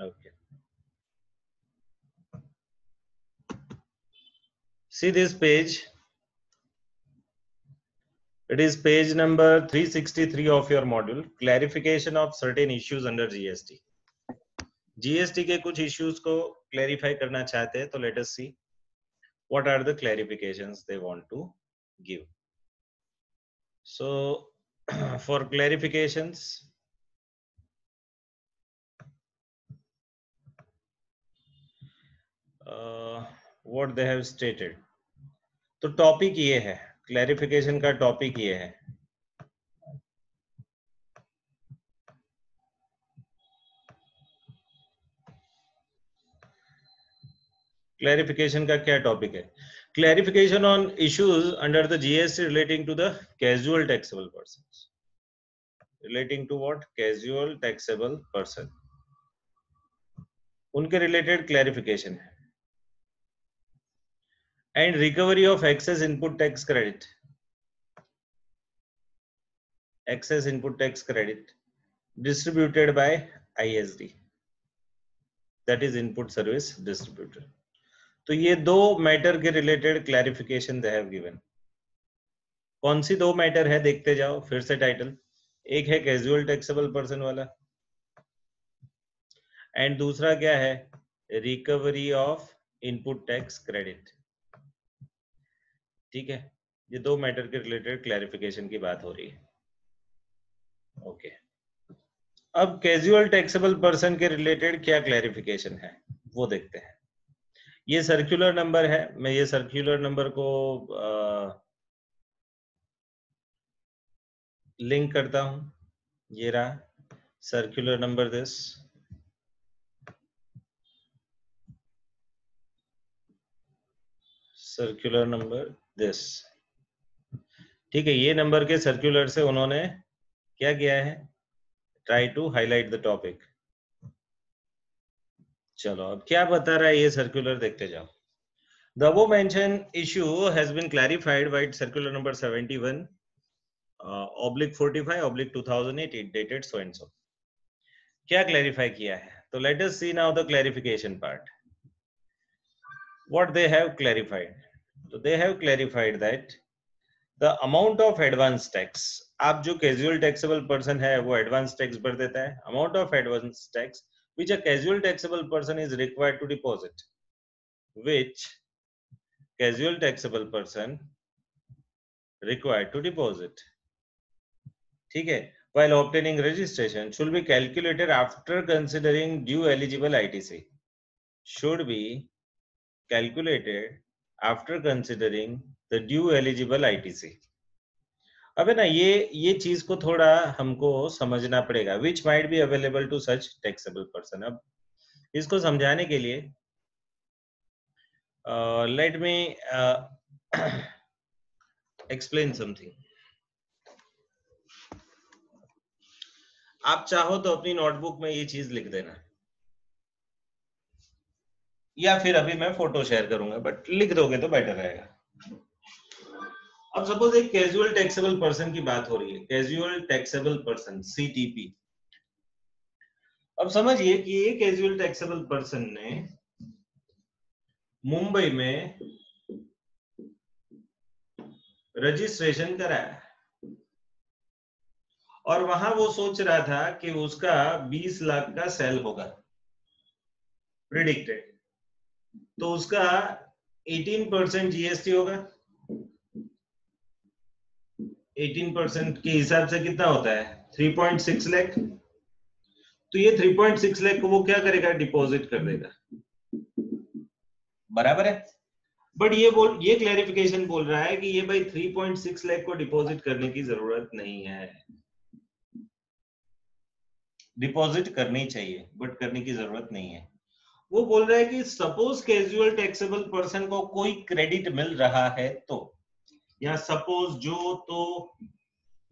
Okay. See this page. It is page number 363 of your module. Clarification of certain issues under GST. GST के कुछ issues को clarify करना चाहते हैं, तो let us see what are the clarifications they want to give. So for clarifications, what they have stated. तो topic ये है, क्लैरिफिकेशन का टॉपिक ये है. क्लैरिफिकेशन का क्या टॉपिक है? Clarification on issues under the GST relating to the casual taxable persons. Relating to what? Casual taxable person. उनके रिलेटेड क्लैरिफिकेशन है. And recovery of excess input tax credit. excess input tax credit distributed by ISD, that is input service distributor. तो ये दो matter के related clarification they have given. कौन सी दो matter है देखते जाओ फिर से टाइटल. एक है कैजुअल टैक्सेबल पर्सन वाला एंड दूसरा क्या है? Recovery of input tax credit. ठीक है, ये दो मैटर के रिलेटेड क्लैरिफिकेशन की बात हो रही है. ओके. अब कैजुअल टैक्सेबल पर्सन के रिलेटेड क्या क्लैरिफिकेशन है वो देखते हैं. ये सर्कुलर नंबर है. मैं ये सर्कुलर नंबर को लिंक करता हूं. ये रहा circular number this. Circular number this. ठीक है, ये नंबर के सर्कुलर से उन्होंने क्या किया है? Try to highlight the topic. चलो अब क्या बता रहा है ये सर्कुलर देखते जाओ. The above mentioned issue has been clarified by circular number 71 /45 /2008 dated so and so. क्या clarify किया है? तो let us see now the clarification part. What they have clarified? So they have clarified that the amount of advance tax, आप जो casual taxable person है वो advance tax भर देता है. Amount of advance tax which a casual taxable person is required to deposit, which casual taxable person required to deposit. ठीक है, while obtaining registration should be calculated after considering due eligible ITC. Should be calculated after considering the due eligible ITC. अब है ना, ये चीज को थोड़ा हमको समझना पड़ेगा. Which might be available to such taxable person. अब इसको समझाने के लिए let me explain something. आप चाहो तो अपनी नोटबुक में ये चीज लिख देना, या फिर अभी मैं फोटो शेयर करूंगा, बट लिख दोगे तो बेटर रहेगा. अब सपोज एक कैजुअल टैक्सेबल पर्सन की बात हो रही है. Casual taxable person CTP. अब समझिए कि ये कैजुअल टैक्सेबल पर्सन ने मुंबई में रजिस्ट्रेशन कराया और वहां वो सोच रहा था कि उसका 20 लाख का सेल होगा प्रिडिक्टेड. तो उसका 18% GST होगा. 18% के हिसाब से कितना होता है? 3.6 लाख. तो ये 3.6 लाख को वो क्या करेगा? डिपॉजिट कर देगा. बराबर है. बट ये क्लैरिफिकेशन बोल रहा है कि ये भाई 3.6 लाख को डिपॉजिट करने की जरूरत नहीं है. डिपॉजिट करनी चाहिए बट करने की जरूरत नहीं है. वो बोल रहा है कि सपोज कैजुअल टैक्सेबल पर्सन को कोई क्रेडिट मिल रहा है तो, या सपोज जो, तो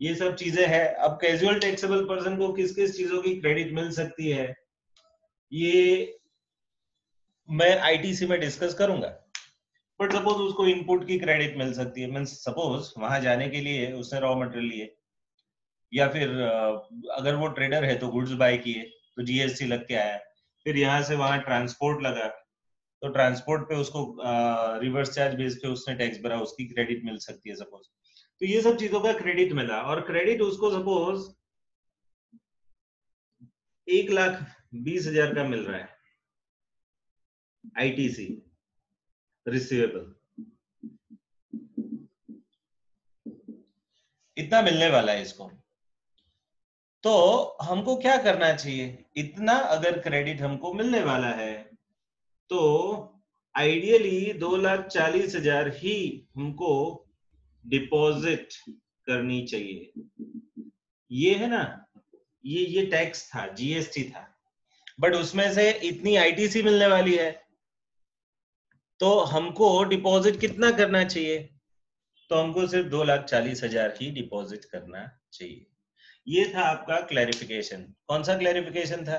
ये सब चीजें हैं. अब कैजुअल टैक्सेबल पर्सन को किस किस चीजों की क्रेडिट मिल सकती है ये मैं ITC में डिस्कस करूंगा. बट सपोज उसको इनपुट की क्रेडिट मिल सकती है. मींस सपोज वहां जाने के लिए उसने रॉ मटेरियल लिए, या फिर अगर वो ट्रेडर है तो गुड्स बाय किए तो GST लग के आया. फिर यहाँ से वहां ट्रांसपोर्ट लगा, तो ट्रांसपोर्ट पे उसको रिवर्स चार्ज बेस पे उसने टैक्स भरा, उसकी क्रेडिट मिल सकती है सपोज। तो ये सब चीजों का क्रेडिट मिला, और क्रेडिट उसको सपोज 1,20,000 का मिल रहा है आईटीसी रिसीवेबल, इतना मिलने वाला है इसको। तो हमको क्या करना चाहिए, इतना अगर क्रेडिट हमको मिलने वाला है तो आइडियली 2,40,000 ही हमको डिपॉजिट करनी चाहिए। ये है ना, ये टैक्स था, जीएसटी था, बट उसमें से इतनी आईटीसी मिलने वाली है, तो हमको डिपॉजिट कितना करना चाहिए, तो हमको सिर्फ 2,40,000 ही डिपॉजिट करना चाहिए। ये था आपका क्लैरिफिकेशन। कौन सा क्लैरिफिकेशन था,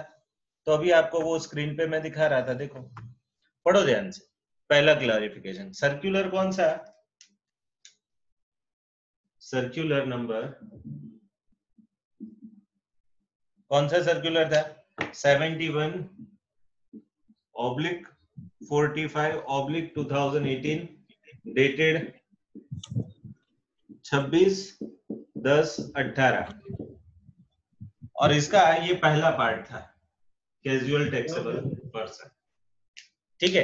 तो अभी आपको वो स्क्रीन पे मैं दिखा रहा था, देखो पढ़ो ध्यान से। पहला क्लैरिफिकेशन, सर्कुलर कौन सा, सर्कुलर नंबर कौन सा सर्कुलर था, 71/45/2018 डेटेड 26/10/18, और इसका ये पहला पार्ट था, कैजुअल टैक्सेबल पर्सन। ठीक है,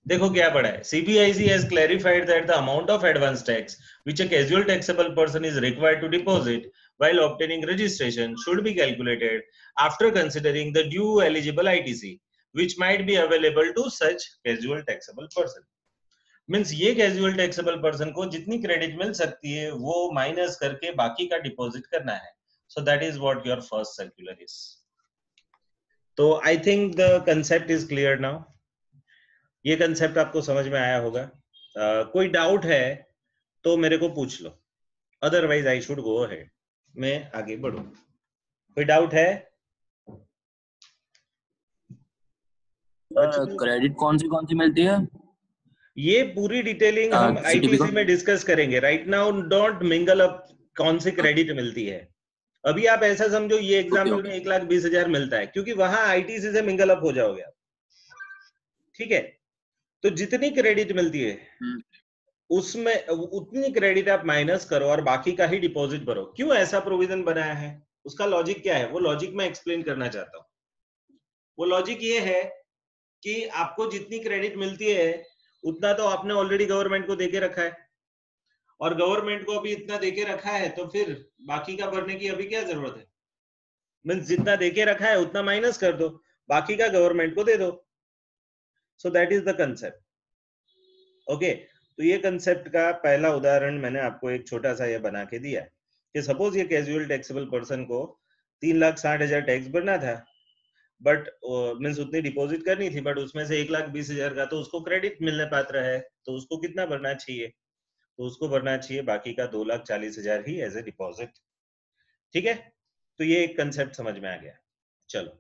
देखो क्या पढ़ा है, CBIC has clarified that the amount of advance tax which a casual taxable person is required to deposit while obtaining registration should be calculated after considering the due eligible ITC which might be available to such casual taxable person. Means ये casual taxable person को जितनी credit मिल सकती है वो minus करके बाकी का deposit करना है। So that is what your first circular is. तो I think the concept is clear now. ये कंसेप्ट आपको समझ में आया होगा। कोई डाउट है तो मेरे को पूछ लो, otherwise I should go ahead, मैं आगे बढ़ूं। कोई डाउट है? क्रेडिट कौन सी मिलती है? ये पूरी डिटेलिंग हम आईटीसी में डिस्कस करेंगे। Right now don't mingle up कौन सी क्रेडिट मिलती है। अभी आप ऐसा समझो ये एग्जाम्पल में 1,20,000 मिलता है, क्योंकि वहां आईटीसी से मिंगल अप हो जाओगे आप। ठीक है, तो जितनी क्रेडिट मिलती है उसमें उतनी क्रेडिट आप माइनस करो और बाकी का ही डिपॉजिट भरो। क्यों ऐसा प्रोविजन बनाया है, उसका लॉजिक क्या है, वो लॉजिक मैं एक्सप्लेन करना चाहता हूँ। वो लॉजिक ये है कि आपको जितनी क्रेडिट मिलती है उतना तो आपने ऑलरेडी गवर्नमेंट को देके रखा है, और गवर्नमेंट को अभी इतना देके रखा है तो फिर बाकी का भरने की अभी क्या जरूरत है। मीन्स जितना देके रखा है उतना माइनस कर दो, बाकी का गवर्नमेंट को दे दो। सो that is the concept. Okay, तो ये कंसेप्ट का पहला उदाहरण मैंने आपको एक छोटा सा ये बना के दिया कि सपोज ये कैजुअल टैक्सेबल पर्सन को 3,60,000 टैक्स भरना था, बट मीन्स उतनी डिपॉजिट करनी थी, बट उसमें से 1,20,000 का तो उसको क्रेडिट मिलने पात्र है, तो उसको कितना भरना चाहिए, तो उसको भरना चाहिए बाकी का 2,40,000 ही एज ए डिपॉजिट। ठीक है, तो ये एक कंसेप्ट समझ में आ गया। चलो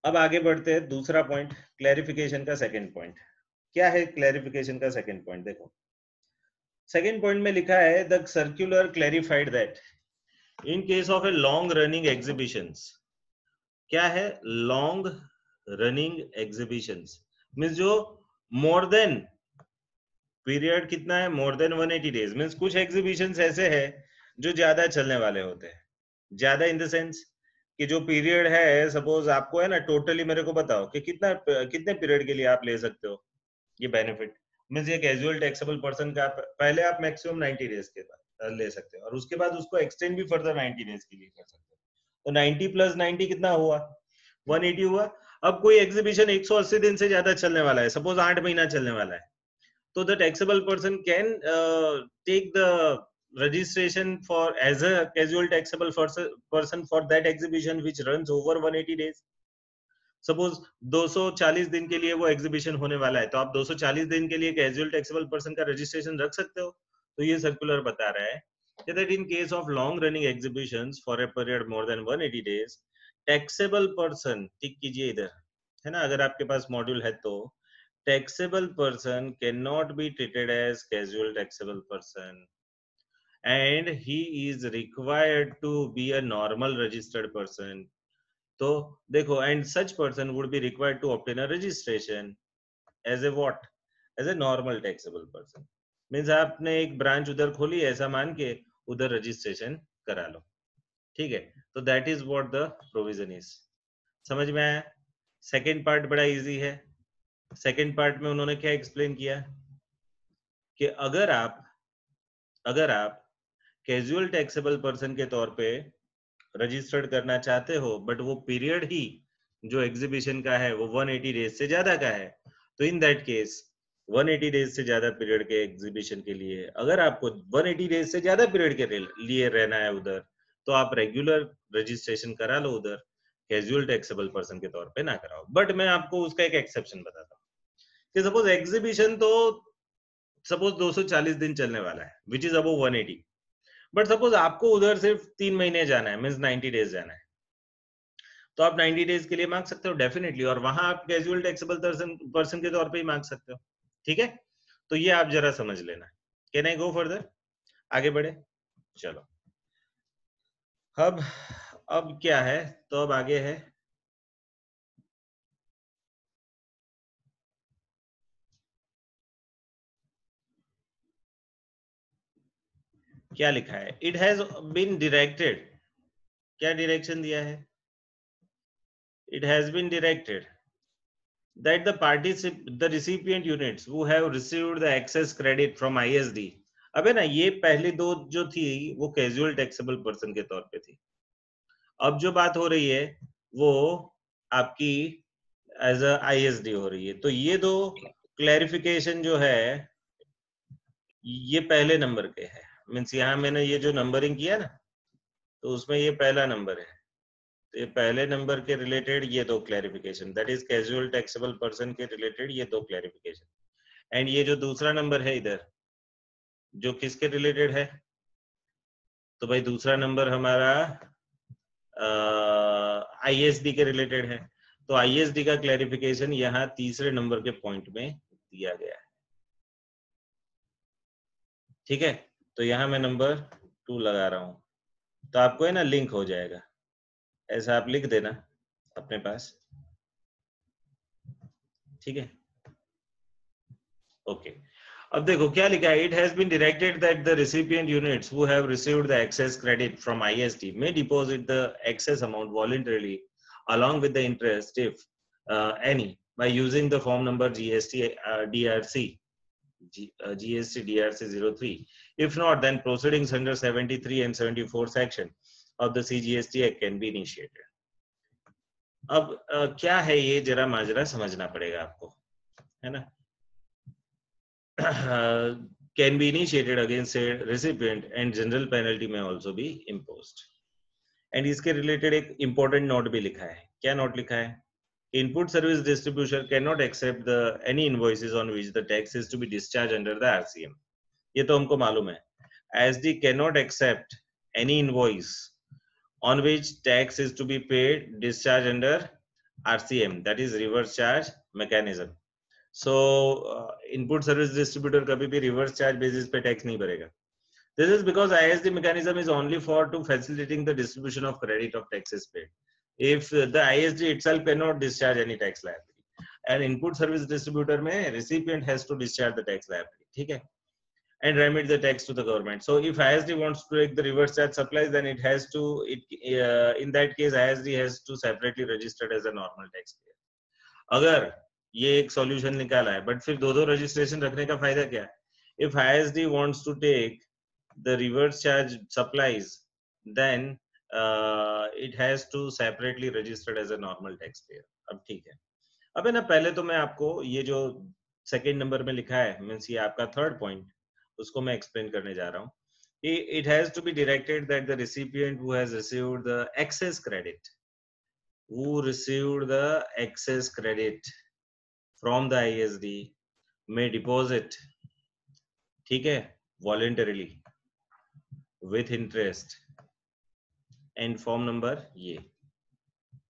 अब आगे बढ़ते हैं, दूसरा पॉइंट क्लैरिफिकेशन का सेकंड पॉइंट। क्या है क्लैरिफिकेशन का सेकंड पॉइंट, देखो सेकंड पॉइंट में लिखा है the circular clarified that in case of a long running exhibitions. क्या है लॉन्ग रनिंग एग्जीबिशंस, मींस जो मोर देन पीरियड कितना है, मोर देन 180 डेज। मींस कुछ एग्जीबिशंस ऐसे है जो ज्यादा चलने वाले होते हैं, ज्यादा इन द सेंस कि जो पीरियड है, सपोज आपको है ना टोटली मेरे को बताओ कि कितने पीरियड के लिए आप ले सकते हो ये बेनिफिट। मींस ये कैजुअल टैक्सेबल पर्सन का पहले आप मैक्सिमम 90 डेज के बाद ले सकते हो, और उसके बाद उसको एक्सटेंड भी फर्दर 90 डेज के लिए कर सकते हो। तो 90 + 90 कितना हुआ, 180 हुआ। अब कोई एग्जीबिशन 180 दिन से ज्यादा चलने वाला है, सपोज 8 महीना चलने वाला है, तो the taxable person can take the registration for as a casual taxable person for that exhibition which runs over 180 days. Suppose 240 दिन के लिए वो एग्जीबिशन होने वाला है, तो आप 240 दिन के लिए कैजुअल टैक्सेबल पर्सन का रजिस्ट्रेशन रख सकते हो। तो ये सर्कुलर बता रहा है that in case of long running exhibitions for a period more than 180 days, taxable person, टिक कीजिए इधर, है ना, अगर आपके पास मॉड्यूल है तो taxable person cannot be treated as casual taxable person and he is required to be a normal registered person तो देखो, and such person would be required to obtain a registration as a what, as a normal taxable person. Means आपने एक branch उधर खोली ऐसा मान के उधर रजिस्ट्रेशन करा लो, ठीक है। तो that is what the provision is. समझ में आया? सेकेंड पार्ट बड़ा इजी है। सेकेंड पार्ट में उन्होंने क्या एक्सप्लेन किया कि अगर आप कैजुअल टैक्सेबल पर्सन के तौर पे रजिस्टर्ड करना चाहते हो, बट वो पीरियड ही जो एग्जीबिशन का है वो 180 डेज से ज्यादा का है, तो इन दैट केस 180 डेज से ज्यादा पीरियड के एग्जीबिशन के लिए, अगर आपको 180 डेज से ज्यादा पीरियड के लिए रहना है उधर, तो आप रेगुलर रजिस्ट्रेशन करा लो उधर, कैजुअल टैक्सेबल पर्सन के तौर पे ना कराओ। बट मैं आपको उसका एक एक्सेप्शन बताता हूँ कि सपोज एग्जीबिशन तो सपोज 240 दिन चलने वाला है, which is above 180, but suppose आपको उधर सिर्फ 3 महीने जाना है, मीन्स 90 डेज जाना है, तो आप 90 डेज के लिए मांग सकते हो डेफिनेटली, और वहां आप कैजुअल टैक्सेबल पर्सन के तौर पे ही मांग सकते हो, ठीक है। तो ये आप जरा समझ लेना। Can I go further? आगे बढ़े, चलो। अब क्या है, तो अब आगे है क्या लिखा है, इट हैज बीन डायरेक्टेड, क्या डायरेक्शन दिया है, it has been directed that the recipient units who have received the excess credit from ISD। अबे ना, ये पहली दो जो थी वो कैजुअल टैक्सेबल पर्सन के तौर पे थी। अब जो बात हो रही है वो आपकी एज अ ISD हो रही है। तो ये दो क्लैरिफिकेशन जो है ये पहले नंबर के है। मीन्स यहाँ मैंने ये जो नंबरिंग किया ना, तो उसमें ये पहला नंबर है, तो ये पहले नंबर के रिलेटेड ये दो clarification, that is casual taxable person के रिलेटेड ये दो क्लैरिफिकेशन। एंड ये जो दूसरा नंबर है इधर, जो किसके रिलेटेड है, तो भाई दूसरा नंबर हमारा ISD के रिलेटेड है। तो ISD का क्लैरिफिकेशन यहाँ तीसरे नंबर के पॉइंट में दिया गया है, ठीक है। तो यहाँ मैं नंबर 2 लगा रहा हूँ, तो आपको है ना लिंक हो जाएगा, ऐसा आप लिख देना अपने पास, ठीक है। ओके, अब देखो क्या लिखा है, it has been directed that the recipient units who have received the excess credit from ISD may deposit the excess amount voluntarily along with the interest if any by using the form number GST DRC 03। if not, then proceedings under 73 and 74 section of the CGST Act can be initiated। अब क्या है ये, जरा माजरा समझना पड़ेगा आपको, है ना। can be initiated against a recipient and general penalty may also be imposed। And इसके रिलेटेड एक इंपॉर्टेंट नोट भी लिखा है। क्या नोट लिखा है, input service distributor can not accept the any invoices on which the tax is to be discharge under the RCM। ये तो हमको मालूम है। ISD can not accept any invoice on which tax is to be paid discharge under RCM, that is reverse charge mechanism। so input service distributor कभी भी reverse charge basis पे tax नहीं भरेगा। This is because ISD mechanism is only for to facilitating the distribution of credit of taxes paid. If the ISD itself cannot discharge any tax liability, and input service distributor में recipient has to discharge the tax liability, ठीक है, and remit the tax to the government। So if ISD wants to take the reverse charge supplies, then it has to in that case ISD has to separately registered as a normal taxpayer। अगर ये एक solution निकाला है, but फिर दो registration रखने का फायदा क्या है? If ISD wants to take the reverse charge supplies, then it has to separately registered as a normal taxpayer। अब ठीक है, अब है ना, पहले तो मैं आपको ये जो सेकेंड नंबर में लिखा है, मीन्स ये आपका थर्ड पॉइंट, उसको मैं एक्सप्लेन करने जा रहा हूँ। It has to be directed that the recipient who has received the excess credit, from the ISD may deposit, ठीक है, voluntarily with interest and form number ये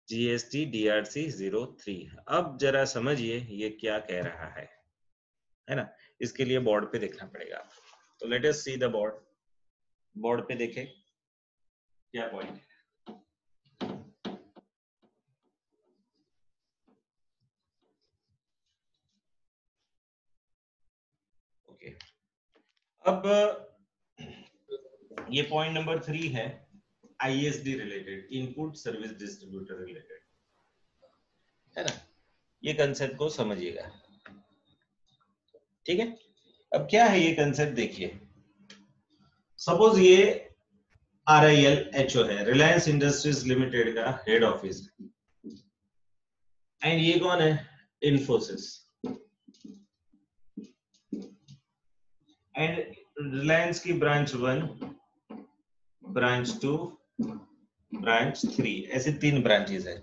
GST DRC 03। अब जरा समझिए ये क्या कह रहा है ना। इसके लिए बोर्ड पे देखना पड़ेगा। तो let us see the board. Board पे देखें क्या पॉइंट है। ओके, अब ये पॉइंट नंबर 3 है ISD related, input service distributor related, है ना। ये कंसेप्ट को समझिएगा, ठीक है। अब क्या है ये कंसेप्ट, देखिए सपोज ये RIL HO है, रिलायंस इंडस्ट्रीज लिमिटेड का हेड ऑफिस, एंड ये कौन है, इन्फोसिस, एंड रिलायंस की ब्रांच 1, ब्रांच 2, ब्रांच 3, ऐसे 3 ब्रांचेस है।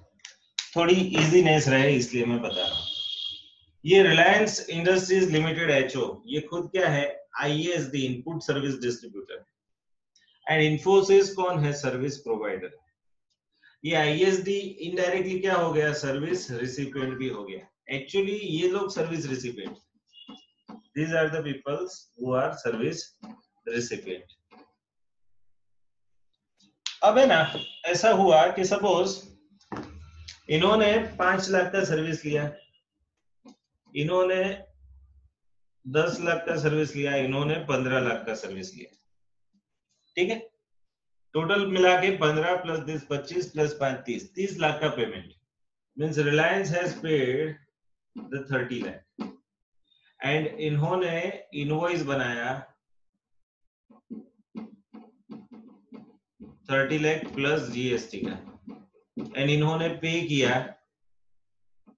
थोड़ी इजीनेस रहे इसलिए मैं बता रहा हूं। ये रिलायंस इंडस्ट्रीज लिमिटेड HO, ये खुद क्या है, ISD, input service distributor, and Infosys कौन है, सर्विस प्रोवाइडर। ये ISD इनडायरेक्टली क्या हो गया, सर्विस रिसिपिएंट भी हो गया। एक्चुअली ये लोग service recipient, these are the peoples who are service recipient। अब है ना, ऐसा हुआ कि सपोज इन्होंने 5 लाख का सर्विस लिया, इन्होंने 10 लाख का सर्विस लिया, इन्होंने 15 लाख का सर्विस लिया, ठीक है। टोटल मिला के 15 प्लस 10 25 प्लस 5 30 लाख का payment, means Reliance has paid the 30 lakh, and इन्होंने इनवॉइस बनाया 30 लाख प्लस GST का, एंड इन्होंने पे किया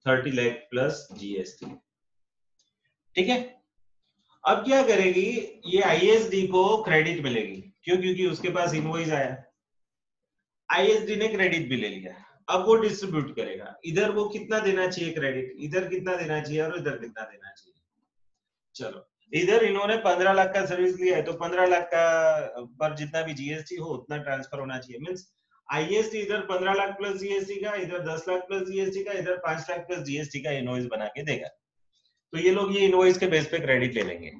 30 लाख प्लस GST, ठीक है। अब क्या करेगी ये, ISD को क्रेडिट मिलेगी, क्यों, क्योंकि उसके पास इनवॉइस आया, ISD ने क्रेडिट भी ले लिया। अब वो डिस्ट्रीब्यूट करेगा, इधर वो कितना देना चाहिए क्रेडिट, इधर कितना देना चाहिए और इधर कितना देना चाहिए। चलो, इधर इन्होंने 15 लाख का सर्विस लिया है तो 15 लाख का पर जितना भी GST हो उतना ट्रांसफर होना चाहिए, मींस ISD इधर 15 लाख प्लस GST का, इधर 10 लाख प्लस GST का, इधर 5 लाख प्लस GST का इनवॉइस बना के देगा। तो ये लोग ये इनवॉइस के बेस पे क्रेडिट ले लेंगे।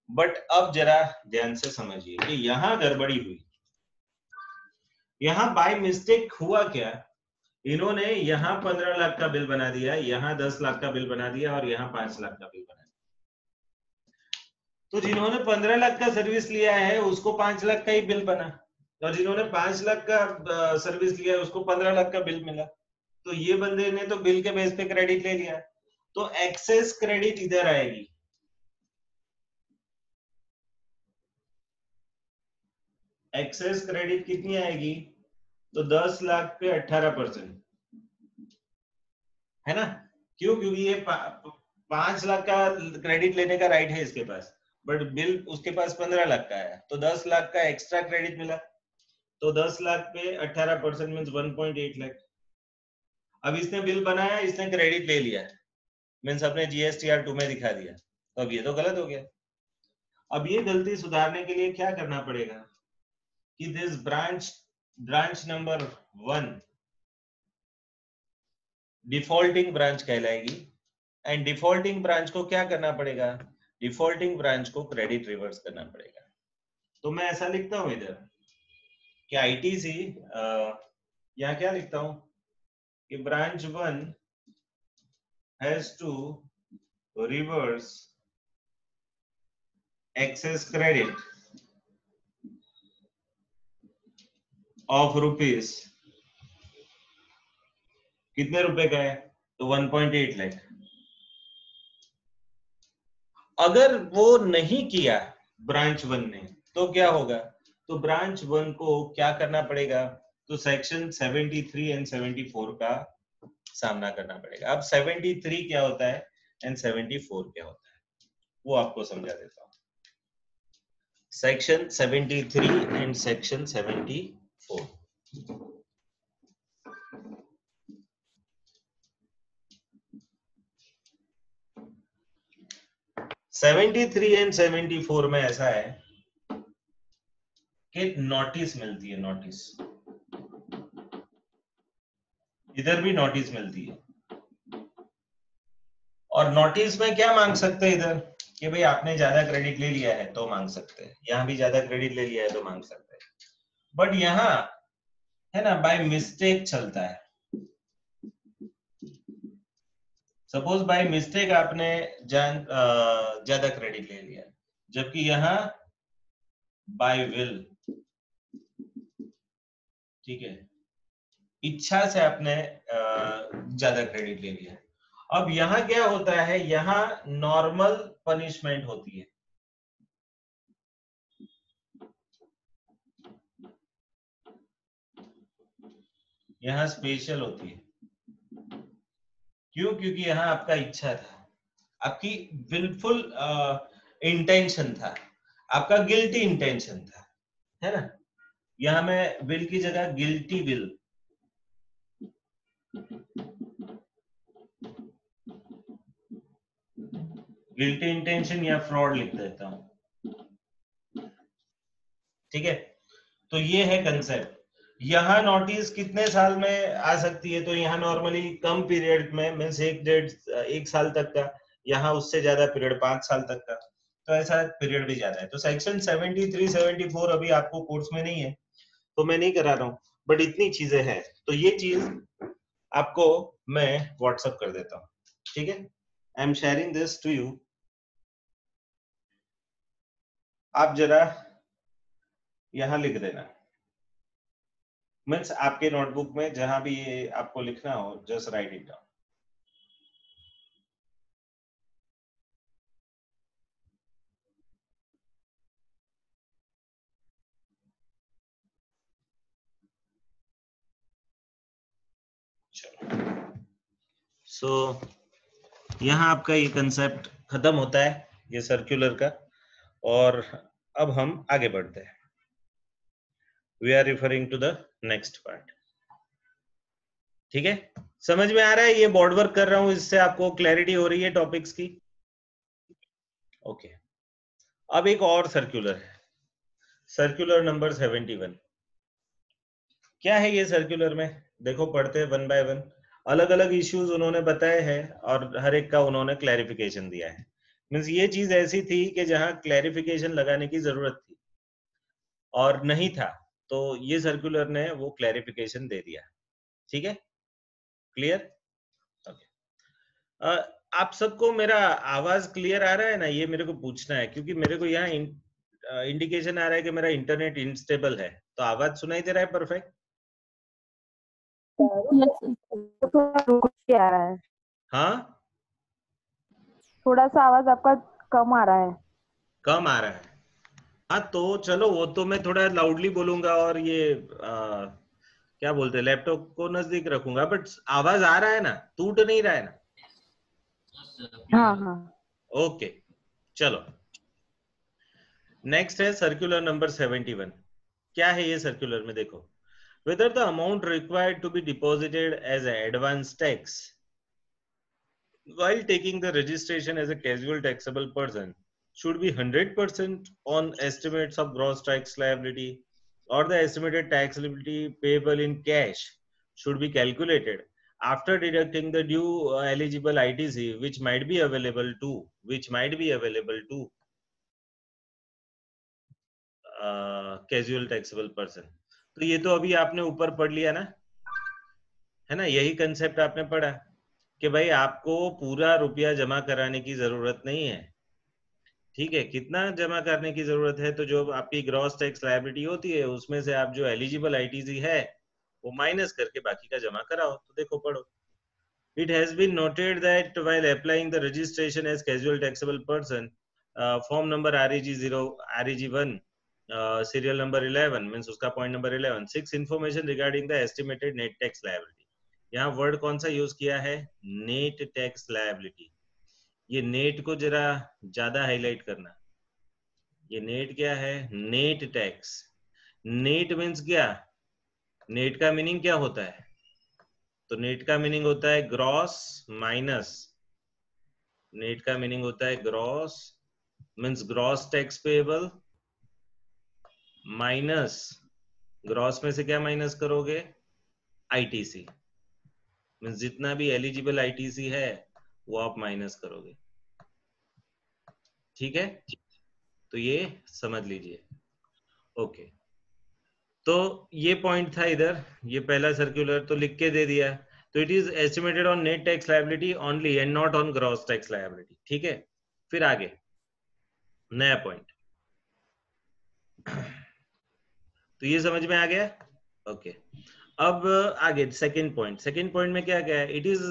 बट अब जरा ध्यान से समझिए कि यहां गड़बड़ी हुई, यहां बाय मिस्टेक हुआ क्या, इन्होंने यहां 15 लाख का बिल बना दिया, यहां 10 लाख का बिल बना दिया और यहां 5 लाख का बिल बना दिया। तो जिन्होंने 15 लाख का सर्विस लिया है उसको 5 लाख का ही बिल बना, और जिन्होंने 5 लाख का सर्विस लिया है उसको 15 लाख का बिल मिला। तो ये बंदे ने तो बिल के बेस पे क्रेडिट ले लिया, तो एक्सेस क्रेडिट इधर आएगी, एक्सेस क्रेडिट कितनी आएगी, तो 10 लाख पे 18%, है ना। क्यों, क्योंकि ये 5 लाख का क्रेडिट लेने का राइट है इसके पास, बट बिल उसके पास 15 लाख का है, तो 10 लाख का एक्स्ट्रा क्रेडिट मिला, तो 10 लाख पे 18% मींस 1.8 लाख। अब इसने बिल बनाया, इसने क्रेडिट ले लिया, मींस अपने GSTR2 में दिखा दिया, तो अब ये तो गलत हो गया। अब ये गलती सुधारने के लिए क्या करना पड़ेगा कि this branch number 1 defaulting branch कहलाएगी, एंड डिफॉल्टिंग ब्रांच को क्या करना पड़ेगा, डिफॉल्टिंग ब्रांच को क्रेडिट रिवर्स करना पड़ेगा। तो मैं ऐसा लिखता हूं इधर कि ITC, यहाँ क्या लिखता हूं कि branch 1 has to reverse excess credit of rupees, कितने रुपए का है, तो 1.8 लाख। अगर वो नहीं किया ब्रांच 1 ने तो क्या होगा, तो ब्रांच 1 को क्या करना पड़ेगा, तो सेक्शन 73 एंड 74 का सामना करना पड़ेगा। अब 73 क्या होता है एंड 74 क्या होता है वो आपको समझा देता हूं। सेक्शन 73 एंड सेक्शन 74, एंड 74 में ऐसा है कि नोटिस मिलती है, नोटिस, इधर भी नोटिस मिलती है, और नोटिस में क्या मांग सकते हैं इधर कि भाई आपने ज्यादा क्रेडिट ले लिया है तो मांग सकते हैं, यहां भी ज्यादा क्रेडिट ले लिया है तो मांग सकते हैं। बट यहां है ना बाय मिस्टेक चलता है, सपोज बाय मिस्टेक आपने ज्यादा क्रेडिट ले लिया, जबकि यहाँ बाय विल, ठीक है, इच्छा से आपने ज्यादा क्रेडिट ले लिया। अब यहाँ क्या होता है, यहाँ नॉर्मल पनिशमेंट होती है, यहाँ स्पेशल होती है। क्यों? क्योंकि यहाँ आपका इच्छा था, आपकी विलफुल इंटेंशन था, आपका गिल्टी इंटेंशन था, है ना। यहाँ मैं विल की जगह गिल्टी विल, गिल्टी इंटेंशन या फ्रॉड लिख देता हूं, ठीक है। तो ये है कंसेप्ट। यहाँ नोटिस कितने साल में आ सकती है, तो यहाँ नॉर्मली कम पीरियड में, मीन्स 1 साल तक का, यहाँ उससे ज्यादा पीरियड 5 साल तक का, तो ऐसा पीरियड भी ज्यादा है। तो सेक्शन 73 74 अभी आपको कोर्स में नहीं है, तो मैं नहीं करा रहा हूँ, बट इतनी चीजें हैं, तो ये चीज आपको मैं व्हाट्सएप कर देता हूँ, ठीक है। I am sharing this to you, आप जरा यहाँ लिख देना, मीन्स आपके नोटबुक में जहां भी ये आपको लिखना हो, जस्ट राइट इट डाउन। चलो, सो यहाँ आपका ये कंसेप्ट खत्म होता है, ये सर्कुलर का, और अब हम आगे बढ़ते हैं। We are referring to the next part, ठीक है। समझ में आ रहा है? ये बोर्ड वर्क कर रहा हूं, इससे आपको क्लैरिटी हो रही है टॉपिक्स की, ओके। अब एक और सर्कुलर है, सर्कुलर नंबर 71। क्या है ये सर्कुलर में? देखो, पढ़ते हैं वन बाय वन। अलग अलग इश्यूज उन्होंने बताए हैं और हर एक का उन्होंने क्लैरिफिकेशन दिया है। मींस ये चीज ऐसी थी कि जहां क्लैरिफिकेशन लगाने की जरूरत थी और नहीं था, तो ये सर्कुलर ने वो क्लैरिफिकेशन दे दिया, ठीक है, क्लियर, ओके। आप सबको मेरा आवाज क्लियर आ रहा है ना? ये मेरे को पूछना है, क्योंकि मेरे को यहाँ इंडिकेशन आ रहा है कि मेरा इंटरनेट इनस्टेबल है। तो आवाज सुनाई दे रहा है परफेक्ट? थोड़ा रुक के आ रहा है, हाँ, थोड़ा सा आवाज आपका कम आ रहा है। कम आ रहा है? हाँ, तो चलो, वो तो मैं थोड़ा लाउडली बोलूंगा और ये क्या बोलते हैं, लैपटॉप को नजदीक रखूंगा, बट आवाज आ रहा है ना? टूट नहीं रहा है ना? हाँ हाँ, ओके, चलो। नेक्स्ट है सर्कुलर नंबर 71। क्या है ये सर्कुलर में? देखो, whether the amount required to be deposited as an advance tax while taking the registration as a casual taxable person should be 100% on estimates of gross tax liability, or the estimated tax liability payable in cash should be calculated after deducting the due eligible ITC which might be available to casual taxable person. तो ये तो अभी आपने ऊपर पढ़ लिया ना, है ना? यही कंसेप्ट आपने पढ़ा कि भाई आपको पूरा रुपया जमा कराने की जरूरत नहीं है, ठीक है। कितना जमा करने की जरूरत है? तो जो आपकी ग्रॉस टैक्स लायबिलिटी होती है उसमें से आप जो एलिजिबल आईटीसी है वो माइनस करके बाकी का जमा कराओ। तो देखो, पढ़ो। It has been noted that while applying the registration as casual taxable person, form number REG0, REG1, serial number 11 means उसका point number 11, 6 information regarding the estimated net tax liability। यहाँ वर्ड कौन सा यूज किया है? Net tax liability. ये net को जरा ज्यादा हाईलाइट करना। ये नेट क्या है? Net tax. नेट मीन्स क्या? नेट का मीनिंग क्या होता है? तो नेट का मीनिंग होता है ग्रॉस माइनस। नेट का मीनिंग होता है gross means gross tax payable minus, gross में से क्या माइनस करोगे? आईटीसी, मीन्स जितना भी एलिजिबल आईटीसी है वो आप माइनस करोगे, ठीक है। तो ये समझ लीजिए, ओके। तो ये पॉइंट था इधर, ये पहला सर्कुलर तो लिख के दे दिया। तो it is estimated on net tax liability only and not on gross tax liability. ठीक है, फिर आगे नया पॉइंट। तो ये समझ में आ गया? ओके। अब आगे सेकंड पॉइंट में क्या क्या है? It is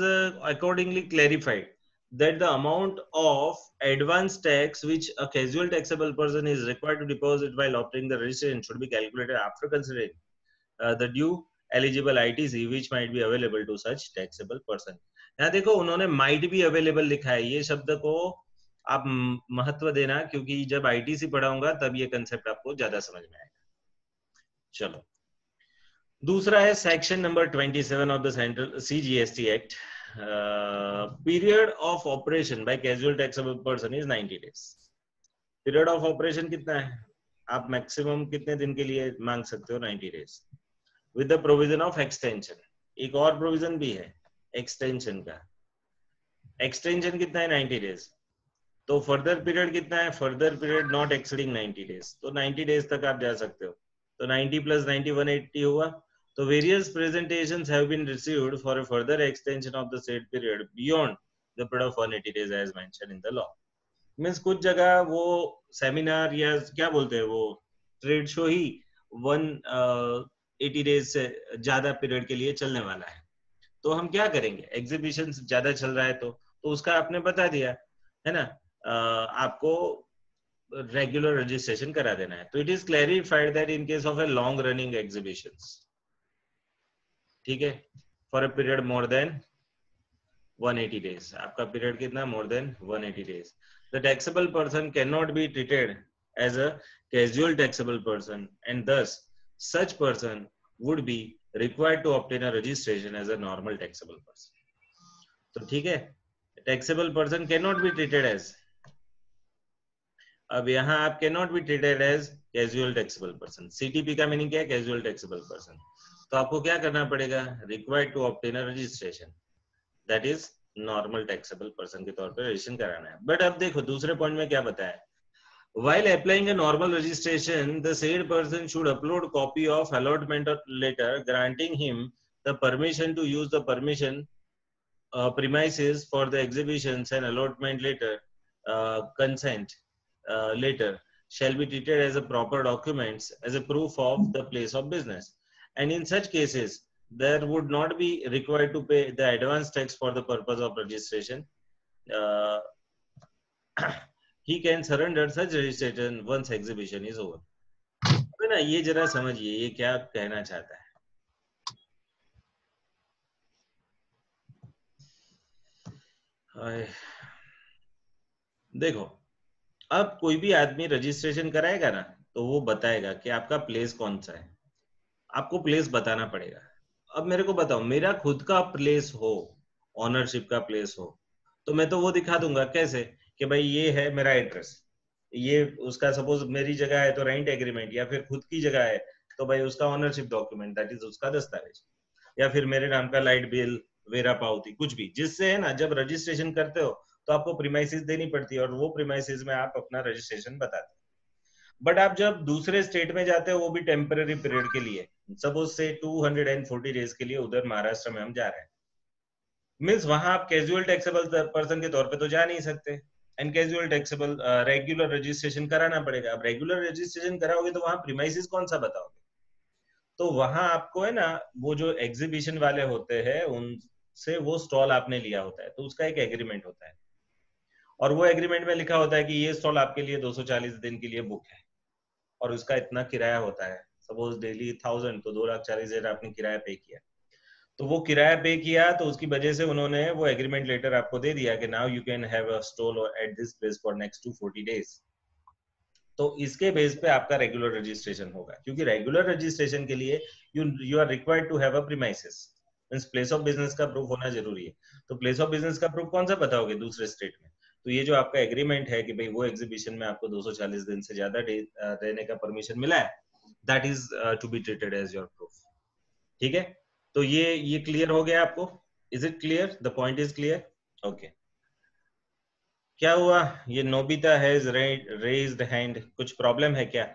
accordingly clarified that the amount of advance tax which a casual taxable person is required to deposit while obtaining the registration should be calculated after considering the due eligible ITC which might be available to such taxable person। यहाँ देखो उन्होंने might be available लिखा है, ये शब्द को आप महत्व देना, क्योंकि जब ITC पढ़ाऊंगा तब ये कंसेप्ट आपको ज्यादा समझ में आएगा। चलो, दूसरा है section number 27 of the central CGST act. Period of operation by casual taxable person is 90 days. Period of operation कितना है? आप मैक्सिमम कितने दिन के लिए मांग सकते हो? 90 days with the provision of extension. एक और प्रोविजन भी है एक्सटेंशन का। एक्सटेंशन कितना है? 90 डेज। तो फर्दर पीरियड कितना है? Further period not exceeding 90 days. तो 90 डेज तक आप जा सकते हो। तो 90 + 90 180 हुआ। So various presentations have been received for a further extension of the said period beyond the period of 180 days as mentioned in the law। Means कुछ जगह वो सेमिनार या क्या बोलते हैं वो ट्रेड शो ही 180 डेज से ज्यादा पीरियड के लिए चलने वाला है। तो हम क्या करेंगे? एग्जीबिशन ज्यादा चल रहा है तो उसका आपने बता दिया है ना, आपको रेगुलर रजिस्ट्रेशन करा देना है। तो it is clarified that in case of a long running exhibitions, ठीक है, for a period more than 180 days. आपका पीरियड कितना? More than 180 days. The taxable person can not be treated as a casual taxable person and thus such person would be required to obtain a registration as a normal taxable person। तो ठीक है, taxable person can not be treated as, अब यहाँ आप can not be treated as casual taxable person. CTP का meaning क्या है? Casual taxable person. तो आपको क्या करना पड़ेगा? Required to obtain a registration, that is normal taxable person के तौर पर रजिस्ट्रेशन कराना है। बट अब देखो दूसरे पॉइंट में क्या बताया, while applying a normal registration the said person should upload copy of allotment letter granting him the permission to use the permission premises for the exhibitions and allotment letter consent letter shall be treated as a proper documents as a proof of the place of business, and in such cases there would not be required to pay the advance tax for the purpose of registration। uh, he can surrender such registration once exhibition is over। है ना, ये जरा समझिए ये क्या कहना चाहता है। देखो, अब कोई भी आदमी रजिस्ट्रेशन कराएगा ना तो वो बताएगा कि आपका प्लेस कौन सा है, आपको प्लेस बताना पड़ेगा। अब मेरे को बताओ, मेरा खुद का प्लेस हो, ऑनरशिप का प्लेस हो, तो मैं तो वो दिखा दूंगा कैसे कि भाई ये है मेरा एड्रेस, ये उसका सपोज मेरी जगह है तो रेंट एग्रीमेंट, या फिर खुद की जगह है तो भाई उसका ऑनरशिप डॉक्यूमेंट, दैट इज उसका दस्तावेज, या फिर मेरे नाम का लाइट बिल, वेरा पावती, कुछ भी, जिससे है ना जब रजिस्ट्रेशन करते हो तो आपको प्रीमाइसिस देनी पड़ती है और वो प्रीमाइसिस में आप अपना रजिस्ट्रेशन बताते हो। बट आप जब दूसरे स्टेट में जाते हो वो भी टेम्पररी पीरियड के लिए, सपोज से 240 डेज के लिए उधर महाराष्ट्र में हम जा रहे हैं, मीन्स वहां आप कैजुअल टैक्सेबल पर्सन के तौर पे तो जा नहीं सकते, and casual taxable regular registration कराना पड़ेगा। अब रेगुलर रजिस्ट्रेशन कराओगे तो वहां प्रीमाइसिस कौन सा बताओगे? तो वहां आपको है ना वो जो एग्जीबिशन वाले होते हैं उनसे वो स्टॉल आपने लिया होता है तो उसका एक एग्रीमेंट होता है, और वो एग्रीमेंट में लिखा होता है कि ये स्टॉल आपके लिए 240 दिन के लिए बुक है और उसका इतना किराया होता है, सपोज डेली 1000 तो 2,40,000 आपने किराया पे किया। तो वो किराया पे किया तो उसकी वजह से उन्होंने वो एग्रीमेंट लेटर आपको दे दिया कि now you can have a stall at this place for next 240 days. तो इसके बेस पे आपका रेगुलर रजिस्ट्रेशन होगा, क्योंकि रेगुलर रजिस्ट्रेशन के लिए you are required to have a premises, means place of business का प्रूफ होना जरूरी है। तो प्लेस ऑफ बिजनेस का प्रूफ कौन सा बताओगे दूसरे स्टेट में? तो ये जो आपका एग्रीमेंट है कि भाई वो एग्जीबिशन में आपको 240 दिन से ज्यादा रहने का परमिशन मिला है, that is to be treated as your proof. ठीक है, तो ये क्लियर हो गया आपको? Is it clear? The point is clear? Okay. क्या हुआ? ये नोबिता हैज रेज्ड हैंड, कुछ प्रॉब्लम है क्या?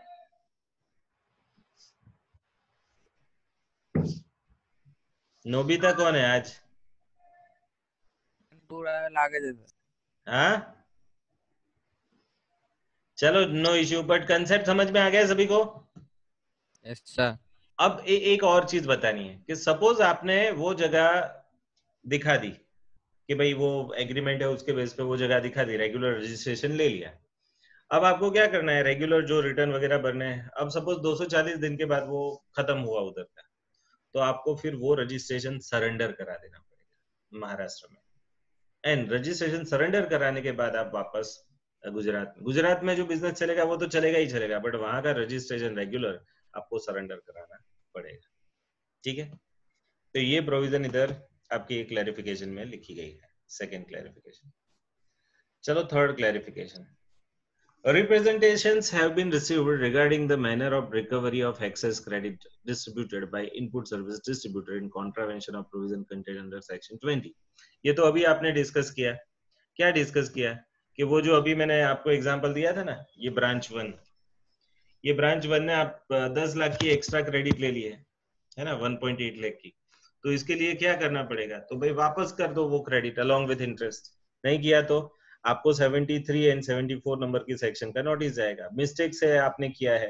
नोबिता कौन है आज? थोड़ा लागे देता। हाँ चलो नो इश्यू, बट कंसेप्ट समझ में आ गया सभी को? Yes sir. अब एक और चीज बतानी है कि सपोज आपने वो जगह दिखा दी कि भाई वो एग्रीमेंट है, उसके बेस पे वो जगह दिखा दी, रेगुलर रजिस्ट्रेशन ले लिया। अब आपको क्या करना है, रेगुलर जो रिटर्न वगैरह भरने हैं। अब सपोज 240 दिन के बाद वो खत्म हुआ उधर का, तो आपको फिर वो रजिस्ट्रेशन सरेंडर करा देना पड़ेगा महाराष्ट्र में। एंड रजिस्ट्रेशन सरेंडर कराने के बाद आप वापस गुजरात में जो बिजनेस चलेगा वो तो चलेगा ही चलेगा, बट वहां का रजिस्ट्रेशन रेगुलर आपको सरेंडर कराना पड़ेगा। ठीक है, तो ये प्रोविजन इधर आपकी क्लैरिफिकेशन में लिखी गई है, सेकेंड क्लैरिफिकेशन। चलो third clarification. Representations have been received regarding the manner of recovery of excess credit distributed by input service distributor in contravention of provision contained under section 20. ये तो अभी आपने डिस्कस किया। क्या डिस्कस किया कि वो जो अभी मैंने आपको एग्जांपल दिया था ना, ये ब्रांच 1, ये ब्रांच 1 ने आप 10 लाख की एक्स्ट्रा क्रेडिट ले ली है ना, 1.8 लाख की। तो इसके लिए क्या करना पड़ेगा, तो भाई वापस कर दो वो क्रेडिट अलोंग विथ इंटरेस्ट। नहीं किया तो आपको 73 एंड 74 नंबर की सेक्शन का नोटिस जाएगा। मिस्टेक से आपने किया है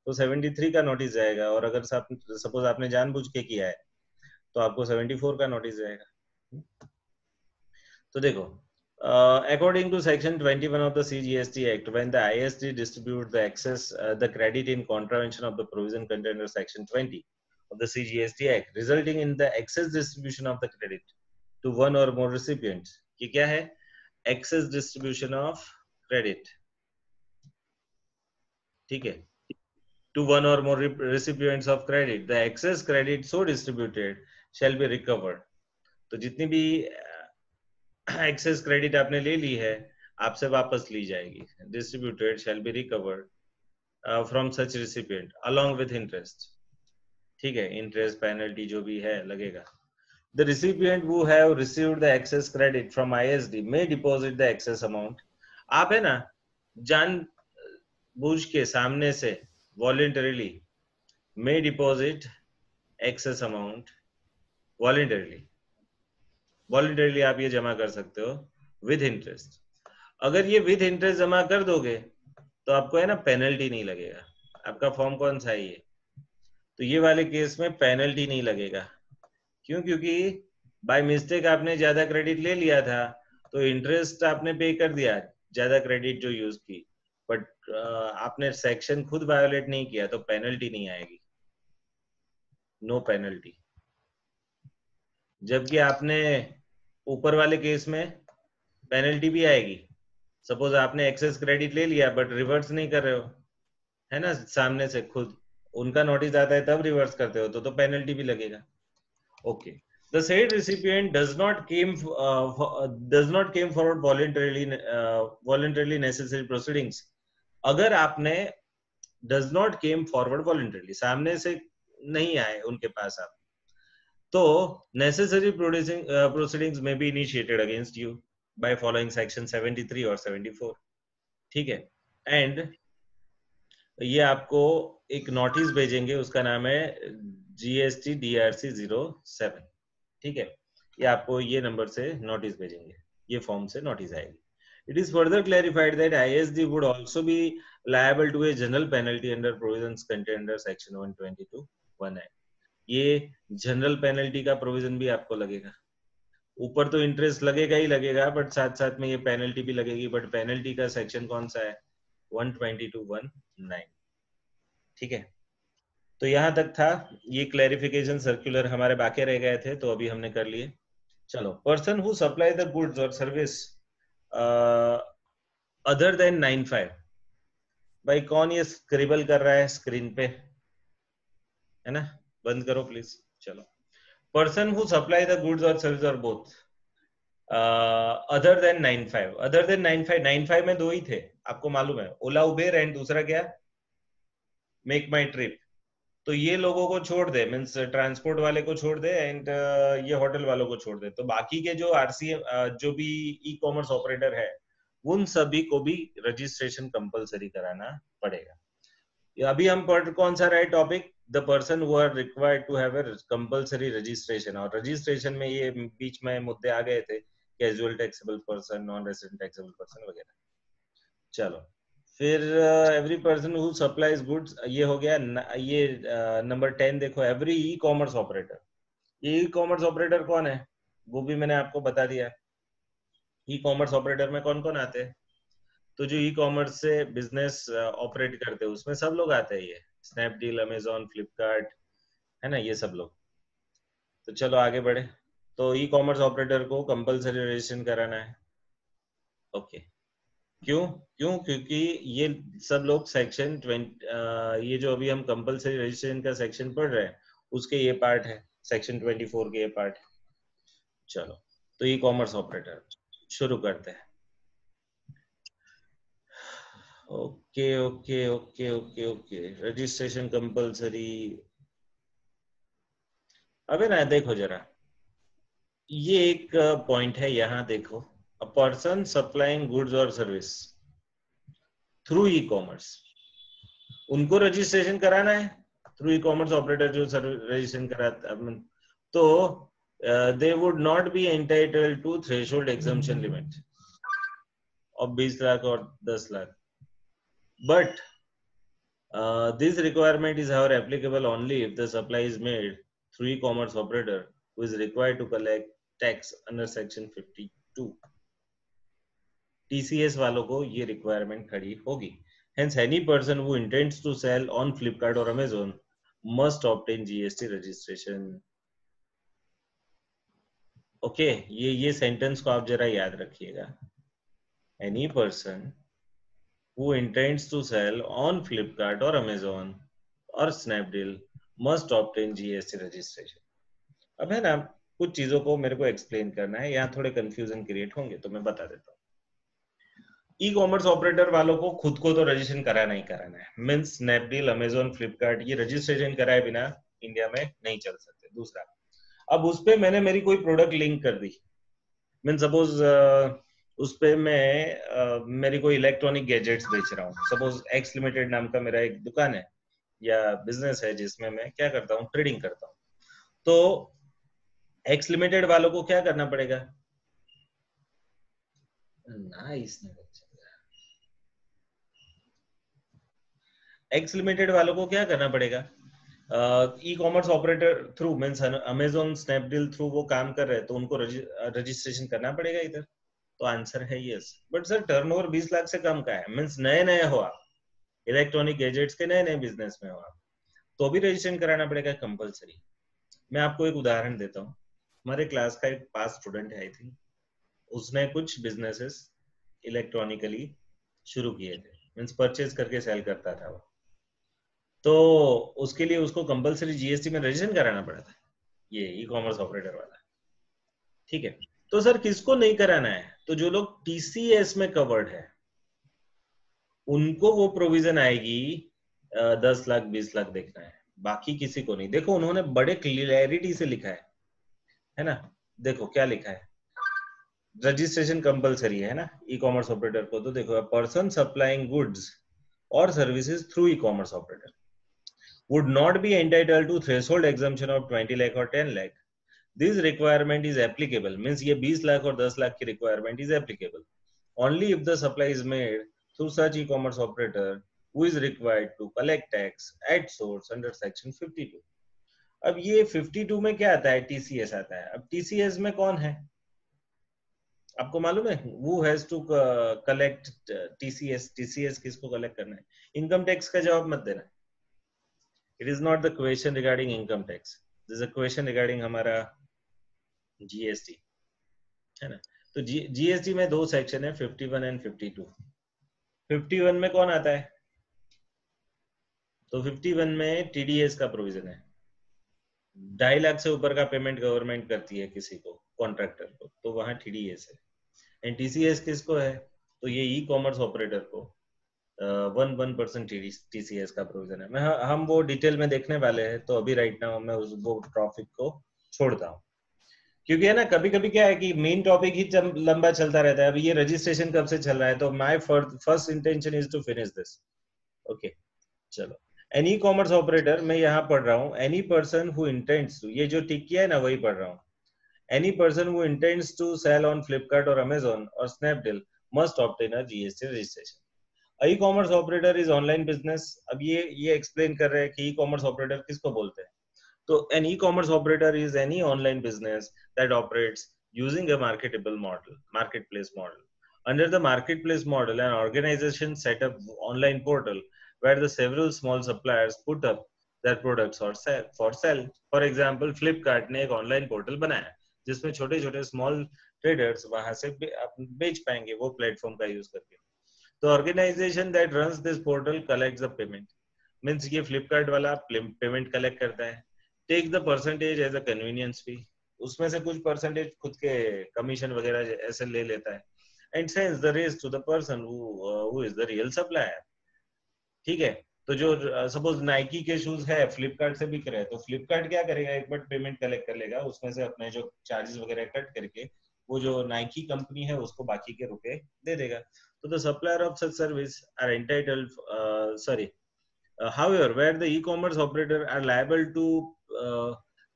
तो 73 का नोटिस जाएगा, और अगर सपोज आपने जानबूझ के किया है तो आपको 74 का नोटिस जाएगा। तो देखो, according to section 21 of the CGST Act, when the ISD distribute the excess the credit in contravention of the provision contained under section 20 of the CGST Act, resulting in the excess distribution of the credit to one or more recipients, ये क्या है, excess distribution of credit, ठीक है, to one or more recipients of credit, the excess credit so distributed shall be recovered. तो जितनी भी access credit आपने ले ली है आपसे वापस ली जाएगी। Distributed shall be recovered from such recipient along with interest, ठीक है, इंटरेस्ट पेनल्टी जो भी है लगेगा। The recipient who have received the excess credit from ISD may deposit the excess amount. आप है ना जान बूझ के सामने से voluntarily may deposit excess amount voluntarily, voluntarily आप ये जमा कर सकते हो विद इंटरेस्ट। अगर ये विद इंटरेस्ट जमा कर दोगे तो आपको है ना पेनल्टी नहीं लगेगा। आपका फॉर्म कौन सा है ये, तो ये वाले केस में पेनल्टी नहीं लगेगा। क्यों, क्योंकि बाय मिस्टेक आपने ज्यादा क्रेडिट ले लिया था तो इंटरेस्ट आपने पे कर दिया ज्यादा क्रेडिट जो यूज की, बट आपने सेक्शन खुद वायोलेट नहीं किया तो पेनल्टी नहीं आएगी, नो पेनल्टी। जबकि आपने ऊपर वाले केस में पेनल्टी भी आएगी। सपोज आपने एक्सेस क्रेडिट ले लिया बट रिवर्स नहीं कर रहे हो, है ना, सामने से खुद उनका नोटिस आता है तब रिवर्स करते हो तो पेनल्टी भी लगेगा। Okay, the said recipient does not came forward voluntarily necessary proceedings. अगर आपने does not came forward voluntarily, सामने से नहीं आए उनके पास आप, तो necessary proceedings may be initiated against you by following section 73 or 74, ठीक है। एंड ये आपको एक नोटिस भेजेंगे, उसका नाम है GST DRC 07, ठीक है, ये आपको ये नंबर से नोटिस भेजेंगे, ये फॉर्म से नोटिस आएगी। It is further clarified that ISD would also be liable to a general penalty under provisions contained under section 122(1)(a). ये जनरल पेनल्टी का प्रोविजन भी आपको लगेगा। ऊपर तो इंटरेस्ट लगेगा ही लगेगा, बट साथ साथ में ये पेनल्टी भी लगेगी। बट पेनल्टी का सेक्शन कौन सा है, 122(1)(9), ठीक है। तो यहां तक था, ये क्लैरिफिकेशन सर्कुलर हमारे बाकी रह गए थे तो अभी हमने कर लिए। चलो, person who supply the goods और सर्विस अदर देन 95, भाई कौन ये स्क्रिबल कर रहा है स्क्रीन पे, है ना, बंद करो प्लीज। चलो, person who supply the goods और सर्विस और both other than 95, other than 95 में दो ही थे आपको मालूम है, ओला उबेर एंड दूसरा क्या, मेक माई ट्रिप। तो ये लोगों को छोड़ दे, मीन्स ट्रांसपोर्ट वाले को छोड़ दे एंड ये होटल वालों को छोड़ दे, तो बाकी के जो आरसीएम जो भी ई कॉमर्स ऑपरेटर है उन सभी को भी रजिस्ट्रेशन कंपलसरी कराना पड़ेगा। अभी हम पढ़ कौन सा रहे topic, the person who are required to have a compulsory registration. और रजिस्ट्रेशन में ये बीच में मुद्दे आ गए थे casual taxable person, non resident taxable person वगैरह। चलो फिर every person who supplies goods, ये हो गया। ये नंबर 10 देखो, एवरी ई कॉमर्स ऑपरेटर। ये ई कॉमर्स ऑपरेटर कौन है वो भी मैंने आपको बता दिया। ई कॉमर्स ऑपरेटर में कौन कौन आते हैं? तो जो ई कॉमर्स से बिजनेस ऑपरेट करते हैं उसमें सब लोग आते हैं, ये स्नैपडील, अमेजोन, फ्लिपकार्ट, है ना, ये सब लोग। तो चलो आगे बढ़े। तो ई कॉमर्स ऑपरेटर को कंपलसरी रजिस्ट्रेशन कराना है। ओके, क्यों? क्योंकि ये सब लोग सेक्शन 20, ये जो अभी हम कंपलसरी रजिस्ट्रेशन का सेक्शन पढ़ रहे हैं उसके ये पार्ट है, सेक्शन 24 के ये पार्ट है। चलो तो ई कॉमर्स ऑपरेटर शुरू करते हैं। Okay okay okay okay okay, registration compulsory. अबे ना देखो जरा, ये एक पॉइंट है यहाँ देखो, अ पर्सन सप्लाइंग गुड्स और सर्विस थ्रू ई कॉमर्स, उनको रजिस्ट्रेशन कराना है थ्रू ई कॉमर्स ऑपरेटर जो रजिस्ट्रेशन कराता है। तो they would not be entitled to threshold exemption limit of 20 lakh और 10 lakh, but this requirement is however applicable only if the supply is made through e-commerce operator who is required to collect tax under section 52। TCS वालों को ये requirement खड़ी होगी। Hence any person who intends to sell on Flipkart or Amazon must obtain GST registration। Okay, ये sentence को आप जरा याद रखिएगा। Any person who intends to sell on Flipkart or Amazon or Snapdeal must obtain GST registration। अब है ना, कुछ चीजों को मेरे को एक्सप्लेन करना है, यहाँ थोड़े कंफ्यूजन क्रिएट होंगे तो मैं बता देता हूँ। ई कॉमर्स ऑपरेटर वालों को खुद को तो रजिस्ट्रेशन कराना ही कराना है, मीन्स स्नैपडील, अमेजोन, फ्लिपकार्ट ये रजिस्ट्रेशन कराए बिना इंडिया में नहीं चल सकते। दूसरा, अब उस पे मैंने मेरी कोई प्रोडक्ट लिंक कर दी, मीन सपोज उस पे मैं मेरी कोई इलेक्ट्रॉनिक गैजेट्स बेच रहा हूँ, सपोज एक्स लिमिटेड नाम का मेरा एक दुकान है या बिजनेस है जिसमें मैं क्या करता हूँ, ट्रेडिंग करता हूँ। तो एक्स लिमिटेड वालों को क्या करना पड़ेगा? एक्स लिमिटेड वालों को क्या करना पड़ेगा? ई commerce operator through means Amazon, Snapdeal through वो काम कर रहे हैं तो उनको रजिस्ट्रेशन करना पड़ेगा इधर। तो आंसर है yes. But sir turnover 20 lakh से कम का है, मीन्स नए नए हो आप, इलेक्ट्रॉनिक गैजेट्स के नए नए बिजनेस में हो आप, तो भी रजिस्ट्रेशन कराना पड़ेगा कंपलसरी। मैं आपको एक उदाहरण देता हूँ। हमारे क्लास का एक पास स्टूडेंट है, आई थिंक उसने कुछ बिजनेसेस इलेक्ट्रॉनिकली शुरू किए थे, मीन्स परचेज करके सेल करता था वो, तो उसके लिए उसको कंपलसरी जीएसटी में रजिस्ट्रेशन कराना पड़ा था, ये ई कॉमर्स ऑपरेटर वाला। ठीक है, तो सर किसको नहीं कराना है? तो जो लोग टीसीएस में कवर्ड है उनको वो प्रोविजन आएगी 10 लाख 20 लाख देखना है, बाकी किसी को नहीं। देखो उन्होंने बड़े क्लियरिटी से लिखा है ना, देखो क्या लिखा है, रजिस्ट्रेशन कंपलसरी है ना ई कॉमर्स ऑपरेटर को। तो देखो, पर्सन सप्लाइंग गुड्स और services through e commerce operator would not be entitled to threshold exemption of 20 lakh or 10 lakh। This requirement is applicable, means ये 20 लाख और 10 लाख की requirement is applicable only if the supply is made through such e-commerce operator who is required to collect tax at source under section 52। अब ये 52 में क्या आता है? TCS आता है। अब TCS में कौन है आपको मालूम है? Who has to collect TCS? TCS किसको कलेक्ट करना है? इनकम टैक्स का जवाब मत देना। It is not the question regarding income tax. This is a question regarding हमारा GST, है ना। तो GST में दो सेक्शन है, 51 एंड 52। 51 में कौन आता है? तो 51 में TDS का प्रोविजन है, 2.5 लाख से ऊपर का पेमेंट गवर्नमेंट करती है किसी को, कॉन्ट्रैक्टर को, तो वहां TDS है। एंड TCS किसको है? तो ये ई कॉमर्स ऑपरेटर को 1% TCS का प्रोविजन है। हम वो डिटेल में देखने वाले हैं, तो अभी राइट नाउ मैं वो टॉपिक को छोड़ता हूँ, क्योंकि है ना कभी कभी क्या है कि मेन टॉपिक ही लंबा चलता रहता है। अभी ये रजिस्ट्रेशन कब से चल रहा है, तो my first intention is to finish this. Okay चलो, एनी कॉमर्स ऑपरेटर मैं यहाँ पढ़ रहा हूँ, any person who intends to, ये जो टिक किया है ना वही पढ़ रहा हूँ। Any person who intends to sell on Flipkart or Amazon or Snapdeal must obtain a GST registration. E-commerce operator is online business. अब ये एक्सप्लेन कर रहे हैं कि ई-कॉमर्स ऑपरेटर किसको बोलते हैं. तो an e-commerce operator is any online business that operates using a marketplace model. Under the marketplace model, an organization set up online portal where the several small suppliers put up their products or for sale. For example, Flipkart ने एक online portal बनाया जिसमें छोटे-छोटे small traders वहां से बेच पाएंगे वो प्लेटफॉर्म का यूज करके. The organization that runs this portal collects the payment. Means ये Flipkart वाला पेमेंट कलेक्ट करता है. Take the percentage as a convenience fee. उसमें से कुछ परसेंटेज खुद के कमीशन वगैरह ऐसे ले लेता है. And sends the rest to the person who is the real supplier. ठीक है. तो जो सपोज नाइकी के शूज है फ्लिपकार्ट से बिक रहे हैं तो फ्लिपकार्ट क्या करेगा, एक बार पेमेंट कलेक्ट कर लेगा, उसमें से अपने जो चार्जेस वगैरह कट करके वो जो नाइकी कंपनी है उसको बाकी के रुपए दे देगा. तो the supplier of such service are entitled however, where the e-commerce operator are liable to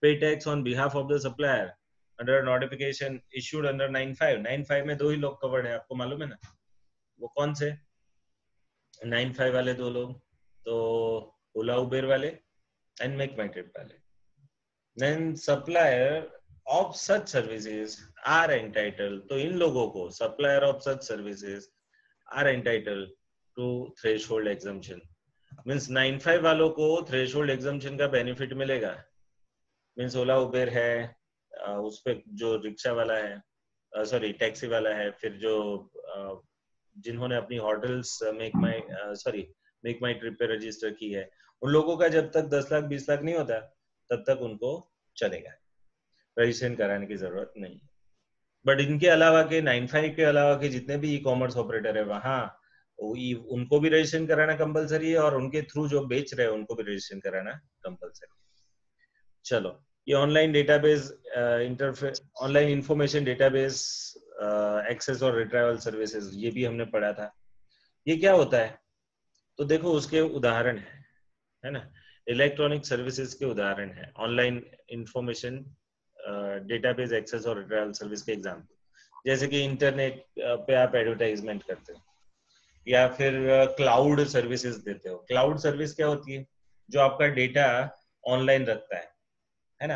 pay tax on behalf of the supplier under a notification issued under 95 में दो ही लोग कवर्ड है, आपको मालूम है ना वो कौन से 95 वाले दो लोग, तो ओला उबेर वाले एंड मेक माई ट्रिप वाले. Then supplier of such services are entitled, तो इन लोगों को supplier of such services are entitled to threshold exemption. Means 95 वालों को थ्रेशोल्ड एग्जम्पशन का बेनिफिट मिलेगा. मीन्स ओला उबेर है, उस पे जो रिक्शा वाला है, सॉरी टैक्सी वाला है, फिर जो जिन्होंने अपनी होटल्स मेक माई ट्रिप पे रजिस्टर की है, उन लोगों का जब तक 10 लाख 20 लाख नहीं होता तब तक उनको चलेगा, रजिस्ट्रेशन कराने की जरूरत नहीं. बट इनके अलावा के 95 के अलावा के जितने भी ई कॉमर्स ऑपरेटर है वहां उनको भी रजिस्ट्रेशन कराना कंपलसरी है और उनके थ्रू जो बेच रहे हैं उनको भी रजिस्ट्रेशन कराना कंपलसरी. चलो, ये online database online information database access और रिट्राइवल सर्विसेज, ये भी हमने पढ़ा था. ये क्या होता है तो देखो उसके उदाहरण है ना, इलेक्ट्रॉनिक सर्विसेज के उदाहरण है, ऑनलाइन इंफॉर्मेशन डेटाबेस एक्सेस और रिट्राइवल सर्विस के एग्जाम्पल, जैसे कि इंटरनेट पे आप एडवर्टाइजमेंट करते हो या फिर क्लाउड सर्विसेज देते हो. क्लाउड सर्विस क्या होती है, जो आपका डेटा ऑनलाइन रखता है ना,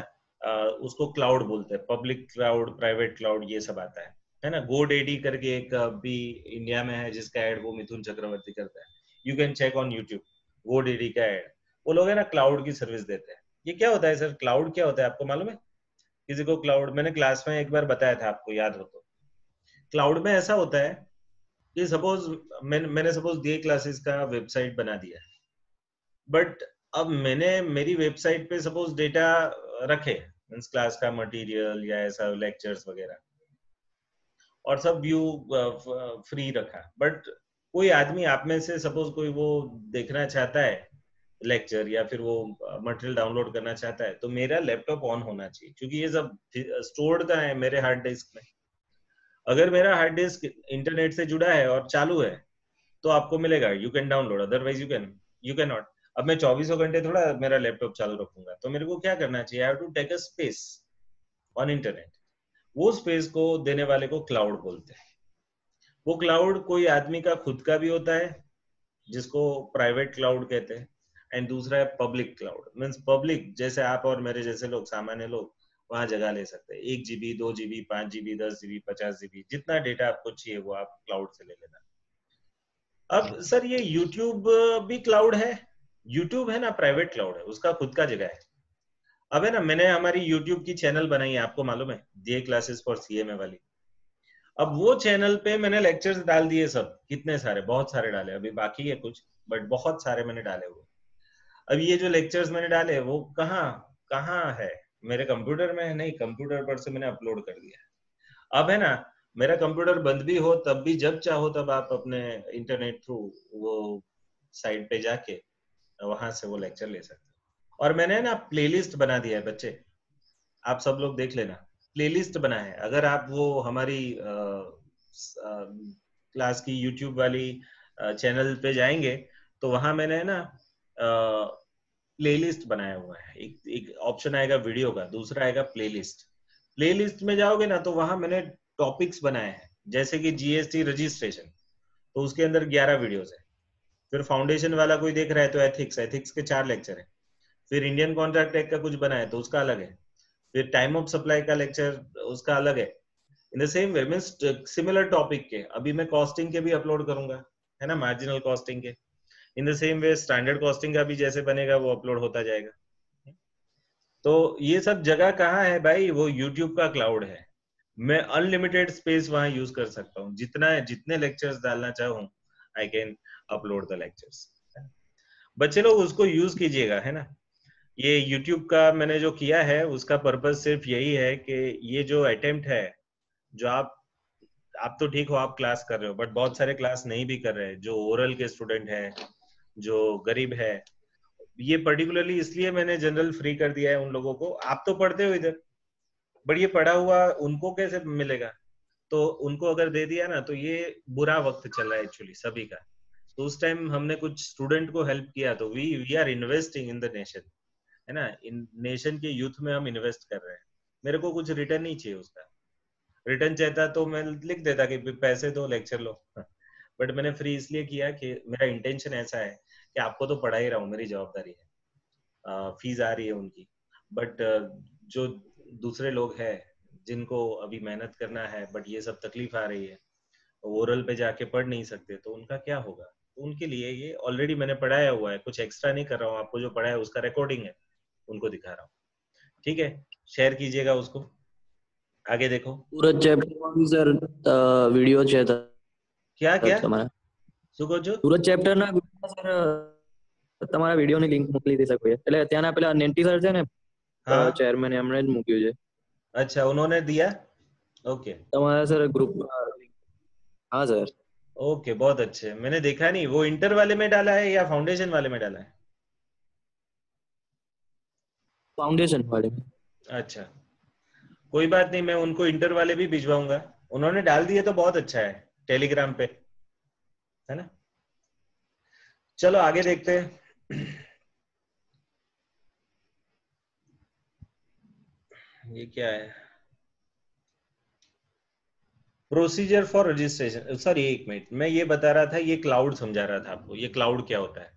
उसको क्लाउड बोलते हैं. पब्लिक क्लाउड, प्राइवेट क्लाउड, ये सब आता है ना. GoDaddy करके एक भी इंडिया में है जिसका एड वो मिथुन चक्रवर्ती करता है. You can check on YouTube GoDaddy का एड. वो लोग है ना क्लाउड की सर्विस देते हैं. ये क्या होता है सर, क्लाउड क्या होता है आपको मालूम है? किसी को क्लाउड, मैंने क्लास में एक बार बताया था, आपको याद हो तो. क्लाउड में ऐसा होता है कि सपोज मैंने सपोज DA क्लासेस का वेबसाइट बना दिया, बट अब मैंने मेरी वेबसाइट पे सपोज डेटा रखे, मींस क्लास का मटेरियल या ऐसा लेक्चर्स वगैरह, और सब व्यू फ्री रखा. बट कोई आदमी आप में से सपोज कोई वो देखना चाहता है लेक्चर या फिर वो मटेरियल डाउनलोड करना चाहता है, तो मेरा लैपटॉप ऑन होना चाहिए क्योंकि ये सब स्टोर्ड का है मेरे हार्ड डिस्क में. अगर मेरा हार्ड डिस्क इंटरनेट से जुड़ा है और चालू है तो आपको मिलेगा you can download, otherwise you can not. अब मैं 24 घंटे थोड़ा मेरा लैपटॉप चालू रखूंगा, तो मेरे को क्या करना चाहिए, I have to take a space on internet. वो स्पेस को देने वाले को क्लाउड बोलते हैं. वो क्लाउड कोई आदमी का खुद का भी होता है जिसको प्राइवेट क्लाउड कहते हैं, एंड दूसरा है पब्लिक क्लाउड. मीन्स पब्लिक जैसे आप और मेरे जैसे लोग, सामान्य लोग वहां जगह ले सकते हैं. 1 GB 2 GB 5 GB 10 GB 50 GB जितना डेटा आपको चाहिए वो आप क्लाउड से ले लेना. अब सर ये YouTube भी क्लाउड है, YouTube है ना प्राइवेट क्लाउड है, उसका खुद का जगह है. अब है ना, मैंने हमारी YouTube की चैनल बनाई है, आपको मालूम है, DA क्लासेस फॉर CMA वाली. अब वो चैनल पे मैंने लेक्चर्स डाल दिए, सब कितने सारे, बहुत सारे डाले, अभी बाकी है कुछ, बट बहुत सारे मैंने डाले हुए. अब ये जो लेक्चर्स मैंने डाले वो कहाँ है, मेरे कंप्यूटर में है नहीं, कंप्यूटर पर से मैंने अपलोड कर दिया. अब है ना, मेरा कंप्यूटर बंद भी हो तब भी जब चाहो तब आप अपने इंटरनेट थ्रू वो साइट पे जाके वहां से वो लेक्चर ले सकते हो. और मैंने ना प्लेलिस्ट बना दिया है बच्चे, आप सब लोग देख लेना, प्लेलिस्ट बना है. अगर आप वो हमारी क्लास की यूट्यूब वाली चैनल पे जाएंगे तो वहां मैंने ना प्लेलिस्ट बनाया हुआ है. एक ऑप्शन आएगा वीडियो का, दूसरा आएगा प्लेलिस्ट. प्ले लिस्ट में जाओगे ना तो वहां मैंने टॉपिक्स बनाए हैं, जैसे कि जीएसटी रजिस्ट्रेशन, तो उसके अंदर 11 वीडियोस है। फिर फाउंडेशन वाला कोई देख रहा है तो एथिक्स, एथिक्स के 4 लेक्चर है। फिर इंडियन कॉन्ट्रैक्ट एक्ट का कुछ बना है तो उसका अलग है। फिर टाइम ऑफ सप्लाई का लेक्चर उसका अलग है। In the same way means similar topic के अभी मैं कॉस्टिंग के भी अपलोड करूंगा, है ना, मार्जिनल कॉस्टिंग के। In the same way standard costing का भी जैसे बनेगा वो अपलोड होता जाएगा। तो ये सब जगह कहाँ है भाई, वो यूट्यूब का क्लाउड है। मैं अनलिमिटेड स्पेस वहां यूज कर सकता हूँ, जितने लेक्चर्स डालना चाहूँ I can upload the lectures. बच्चे लोग उसको यूज कीजिएगा, है ना। ये यूट्यूब का मैंने जो किया है उसका पर्पस सिर्फ यही है कि ये जो अटेम्प्ट है, जो आप तो ठीक हो, आप क्लास कर रहे हो, बट बहुत सारे क्लास नहीं भी कर रहे हैं, जो ओरल के स्टूडेंट है, जो गरीब है। ये पर्टिकुलरली इसलिए मैंने जनरल फ्री कर दिया है उन लोगों को। आप तो पढ़ते हो इधर, बट ये पढ़ा हुआ उनको कैसे मिलेगा? तो उनको अगर दे दिया ना, तो ये बुरा वक्त चल रहा है एक्चुअली सभी का। तो उस टाइम हमने कुछ स्टूडेंट को हेल्प किया, तो we are investing in the nation, है ना। इन नेशन के यूथ में हम इन्वेस्ट कर रहे हैं। मेरे को कुछ रिटर्न नहीं चाहिए उसका। रिटर्न चाहता तो मैं लिख देता कि पैसे दो, लेक्चर लो। बट मैंने फ्री इसलिए किया कि मेरा इंटेंशन ऐसा है कि आपको तो पढ़ा ही रहा हूँ, मेरी जवाबदारी है, फीस आ रही है उनकी। बट जो दूसरे लोग हैं जिनको अभी मेहनत करना है बट ये सब तकलीफ आ रही है, ओरल पे जाके पढ़ नहीं सकते, तो उनका क्या होगा? तो उनके लिए ये ऑलरेडी मैंने पढ़ाया हुआ है, कुछ एक्स्ट्रा नहीं कर रहा हूँ। आपको जो पढ़ाया है उसका रिकॉर्डिंग है, उनको दिखा रहा हूँ। ठीक है, शेयर कीजिएगा उसको, आगे देखो। पूरा चैप्टर सर वीडियो છે क्या क्या તમારા શું કહો છો? પૂરા ચેપ્ટર ના સર તમારા વિડિયો ની લિંક મોકલી દે શકો એટલે ત્યાંના પેલા નેન્ટી સર છે ને हाँ ચેરમેન એમણે જ મૂક્યું છે अच्छा, उन्होंने दिया। ओके તમારા સર ગ્રુપ हाँ सर ओके, बहुत अच्छे। मैंने देखा नहीं, वो इंटर वाले में डाला है या फाउंडेशन वाले में डाला है? फाउंडेशन वाले में अच्छा, कोई बात नहीं, मैं उनको इंटर वाले भी भिजवाऊंगा। उन्होंने डाल दिए तो बहुत अच्छा है, टेलीग्राम पे, है ना। चलो आगे देखते हैं। ये क्या है? प्रोसीजर फॉर रजिस्ट्रेशन, सॉरी एक मिनट, मैं ये बता रहा था, ये क्लाउड समझा रहा था आपको, ये क्लाउड क्या होता है।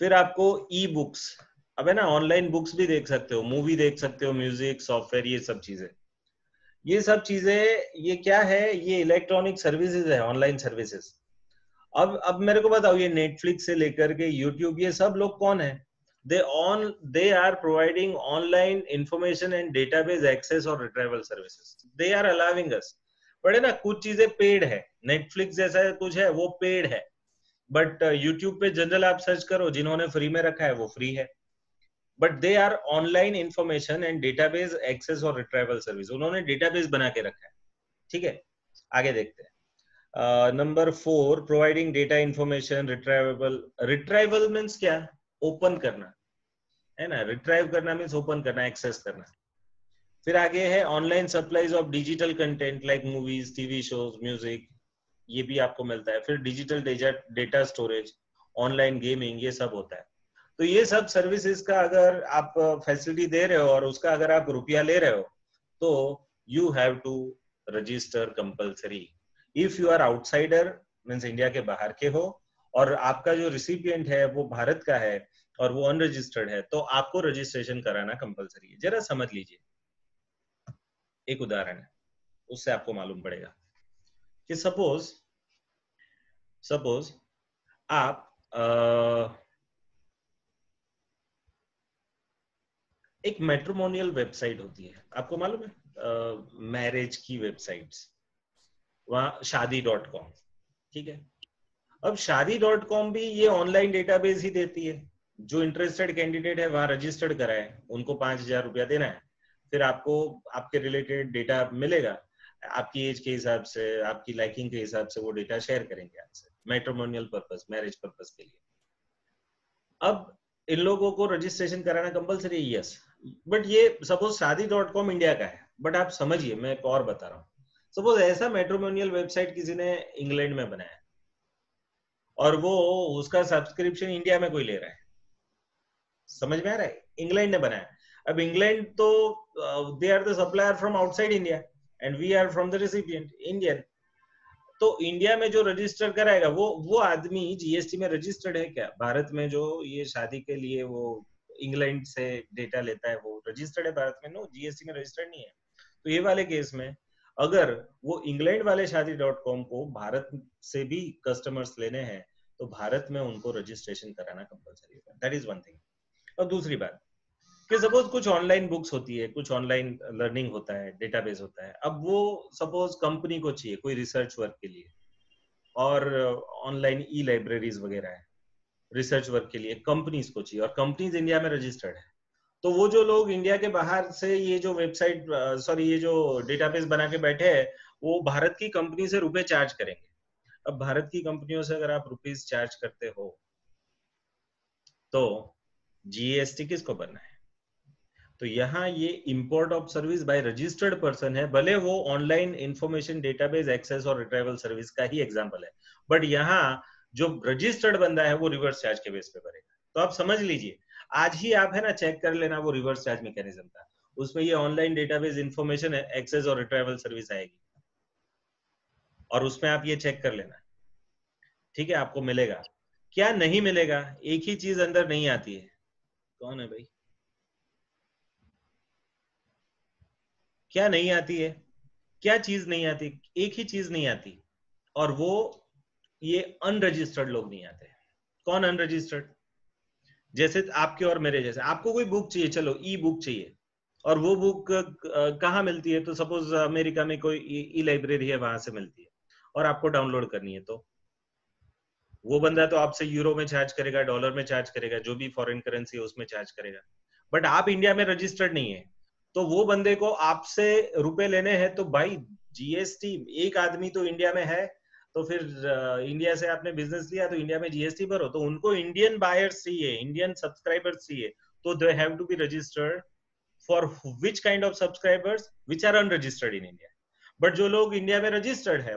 फिर आपको ई बुक्स, अब है ना, ऑनलाइन बुक्स भी देख सकते हो, मूवी देख सकते हो, म्यूजिक, सॉफ्टवेयर, ये सब चीजें, ये सब चीजें, ये क्या है? ये इलेक्ट्रॉनिक सर्विसेज है, ऑनलाइन सर्विसेज। अब मेरे को बताओ, ये नेटफ्लिक्स से लेकर के यूट्यूब, ये सब लोग कौन है? They are providing online information and database access और retrieval services. They are allowing us, but है ना, कुछ चीजें पेड है, नेटफ्लिक्स जैसा कुछ है वो पेड है, बट यूट्यूब पे जनरल आप सर्च करो, जिन्होंने फ्री में रखा है वो फ्री है। But they are online information and database access और रिट्रीवल सर्विस, उन्होंने डेटाबेस बना के रखा है। ठीक है, आगे देखते हैं। Number 4, providing data information retrievable. Retrieval means क्या? ओपन करना, है ना। रिट्राइव करना मीन्स ओपन करना, एक्सेस करना। फिर आगे है online supplies of digital content like movies, TV shows, music, ये भी आपको मिलता है। फिर digital data storage, online gaming, ये सब होता है। तो ये सब सर्विसेज का अगर आप फैसिलिटी दे रहे हो और उसका अगर आप रुपया ले रहे हो, तो you have to register compulsory. If you are outsider means India के बाहर के हो, और आपका जो रिसिपिएंट है वो भारत का है और वो अनरजिस्टर्ड है, तो आपको रजिस्ट्रेशन कराना कंपल्सरी है। जरा समझ लीजिए, एक उदाहरण है, उससे आपको मालूम पड़ेगा कि सपोज आप एक मैट्रिमोनियल वेबसाइट होती है, आपको मालूम है, मैरिज की वेबसाइट्स, वहां शादी.com, ठीक है। अब शादी.com भी ये ऑनलाइन डेटाबेस ही देती है। जो इंटरेस्टेड कैंडिडेट है वहां रजिस्टर्ड कराए, उनको 5,000 रुपया देना है, फिर आपको आपके रिलेटेड डेटा मिलेगा, आपकी एज के हिसाब से, आपकी लाइकिंग के हिसाब से वो डेटा शेयर करेंगे आपसे, मैट्रिमोनियल पर्पस, मैरिज पर्पस के लिए। अब इन लोगों को रजिस्ट्रेशन कराना कंपलसरी है, यस। बट ये सपोज शादी.com इंडिया का है, बट आप समझिए, मैं एक और बता रहा हूँ। सपोज ऐसा मैट्रिमोनियल वेबसाइट किसी ने इंग्लैंड में बनाया और वो उसका सब्सक्रिप्शन इंडिया में कोई ले रहा है, समझ में आ रहा है? इंग्लैंड ने बनाया। अब इंग्लैंड तो they are the supplier from outside India and we are from the recipient Indian. तो इंडिया में जो रजिस्टर कराएगा वो आदमी जीएसटी में रजिस्टर्ड है क्या? भारत में जो ये शादी के लिए वो इंग्लैंड से डेटा लेता है वो रजिस्टर्ड है भारत में? नो, जीएसटी में रजिस्टर्ड नहीं है। तो ये वाले केस में अगर वो इंग्लैंड वाले शादी.com को भारत से भी कस्टमर्स लेने हैं तो भारत में उनको रजिस्ट्रेशन कराना कंपलसरी होगा। That is one thing. और दूसरी बात कि सपोज कुछ ऑनलाइन बुक्स होती है, कुछ ऑनलाइन लर्निंग होता है, डेटाबेस होता है। अब वो सपोज कंपनी को चाहिए कोई रिसर्च वर्क के लिए, और ऑनलाइन ई लाइब्रेरीज वगैरह है रिसर्च वर्क के लिए, कंपनीज को चाहिए, और कंपनीज इंडिया में रजिस्टर्ड है। तो वो जो लोग इंडिया के बाहर से ये जो वेबसाइट सॉरी ये जो डेटाबेस बना के बैठे हैं वो भारत की कंपनी से रुपए चार्ज करेंगे। अब भारत की कंपनियों से अगर आप रुपीज चार्ज करते हो तो जीएसटी किसको भरना है? तो यहाँ ये import of service by registered person है, भले वो ऑनलाइन इंफॉर्मेशन डेटाबेस एक्सेस और रिट्राइवल सर्विस का ही एग्जांपल है, बट यहाँ जो रजिस्टर्ड बंदा है वो रिवर्स चार्ज के बेस पे भरेगा। तो आप समझ लीजिए, आज ही आप है ना चेक कर लेना वो रिवर्स चार्ज मैकेनिज्म था, उसमें ये ऑनलाइन डेटाबेस इंफॉर्मेशन एक्सेस और रिट्राइवल सर्विस आएगी, और उसमें आप ये चेक कर लेना, ठीक है? आपको मिलेगा। क्या नहीं मिलेगा? एक ही चीज अंदर नहीं आती है। कौन है भाई? क्या नहीं आती है? क्या चीज नहीं आती? एक ही चीज नहीं आती, और वो ये अनरजिस्टर्ड लोग नहीं आते। कौन अनरजिस्टर्ड? जैसे आपके और मेरे जैसे, आपको कोई बुक चाहिए, चलो ई बुक चाहिए, और वो बुक कहाँ मिलती है? तो सपोज अमेरिका में कोई ई लाइब्रेरी है, वहां से मिलती है, और आपको डाउनलोड करनी है। तो वो बंदा तो आपसे यूरो में चार्ज करेगा, डॉलर में चार्ज करेगा, जो भी फॉरेन करेंसी है उसमें चार्ज करेगा। बट आप इंडिया में रजिस्टर्ड नहीं है, तो वो बंदे को आपसे रुपए लेने हैं तो भाई जीएसटी, एक आदमी तो इंडिया में है, तो फिर इंडिया से आपने बिजनेस लिया तो इंडिया में जीएसटी भरो। तो उनको इंडियन बायर्स चाहिए, इंडियन सब्सक्राइबर्स चाहिए, तो they have to be registered for which kind of subscribers which are unregistered in India. But जो लोग इंडिया में रजिस्टर्ड है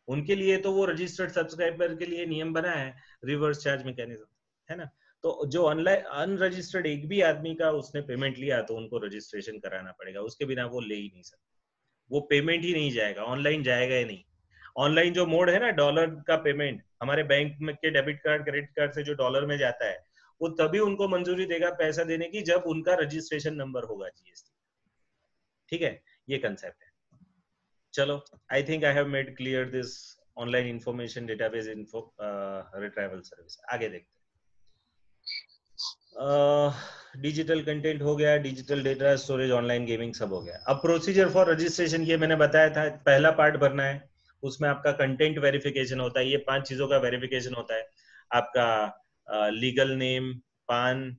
उनके लिए तो वो रजिस्टर्ड सब्सक्राइबर के लिए नियम बना है रिवर्स चार्ज मैकेनिज्म, है ना? तो जो ऑनलाइन अनरजिस्टर्ड एक भी आदमी का उसने पेमेंट लिया तो उनको रजिस्ट्रेशन कराना पड़ेगा, उसके बिना वो ले ही नहीं सकते। वो पेमेंट ही नहीं जाएगा, ऑनलाइन जाएगा ही नहीं। ऑनलाइन जो मोड है ना डॉलर का पेमेंट, हमारे बैंक में के डेबिट कार्ड क्रेडिट कार्ड से जो डॉलर में जाता है, वो तभी उनको मंजूरी देगा पैसा देने की जब उनका रजिस्ट्रेशन नंबर होगा जीएसटी। ठीक है, ये कंसेप्ट है। चलो, I think I have made clear this online information database info retrieval service. आगे देखते हैं। डिजिटल कंटेंट हो गया, digital data storage, online gaming सब हो गया। अब प्रोसीजर फॉर रजिस्ट्रेशन ये मैंने बताया था, पहला पार्ट भरना है, उसमें आपका कंटेंट वेरिफिकेशन होता है। ये 5 चीजों का वेरिफिकेशन होता है। आपका लीगल नेम, पान,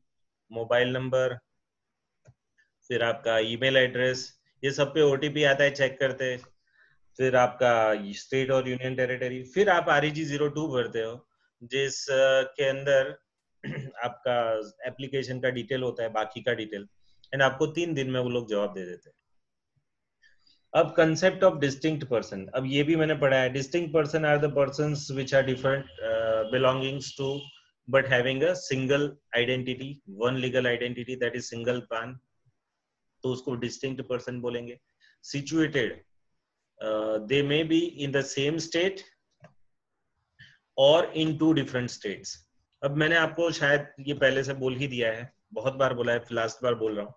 मोबाइल नंबर, फिर आपका ईमेल एड्रेस, ये सब पे ओटीपी आता है, चेक करते हैं। फिर आपका स्टेट और यूनियन टेरिटरी, फिर आप REG02 भरते हो, जिस के अंदर आपका एप्लीकेशन का डिटेल होता है, बाकी का डिटेल, एंड आपको 3 दिन में वो लोग जवाब दे देते हैं। अब कंसेप्ट ऑफ डिस्टिंक्ट पर्सन, अब ये भी मैंने पढ़ा है। Distinct person are the persons which are different belongings to but having a single identity, one legal identity, that is single PAN, तो उसको डिस्टिंक्ट पर्सन बोलेंगे। Situated, they may be in the same state or in 2 different states। अब मैंने आपको शायद ये पहले से बोल ही दिया है, बहुत बार बोला है, लास्ट बार बोल रहा हूँ।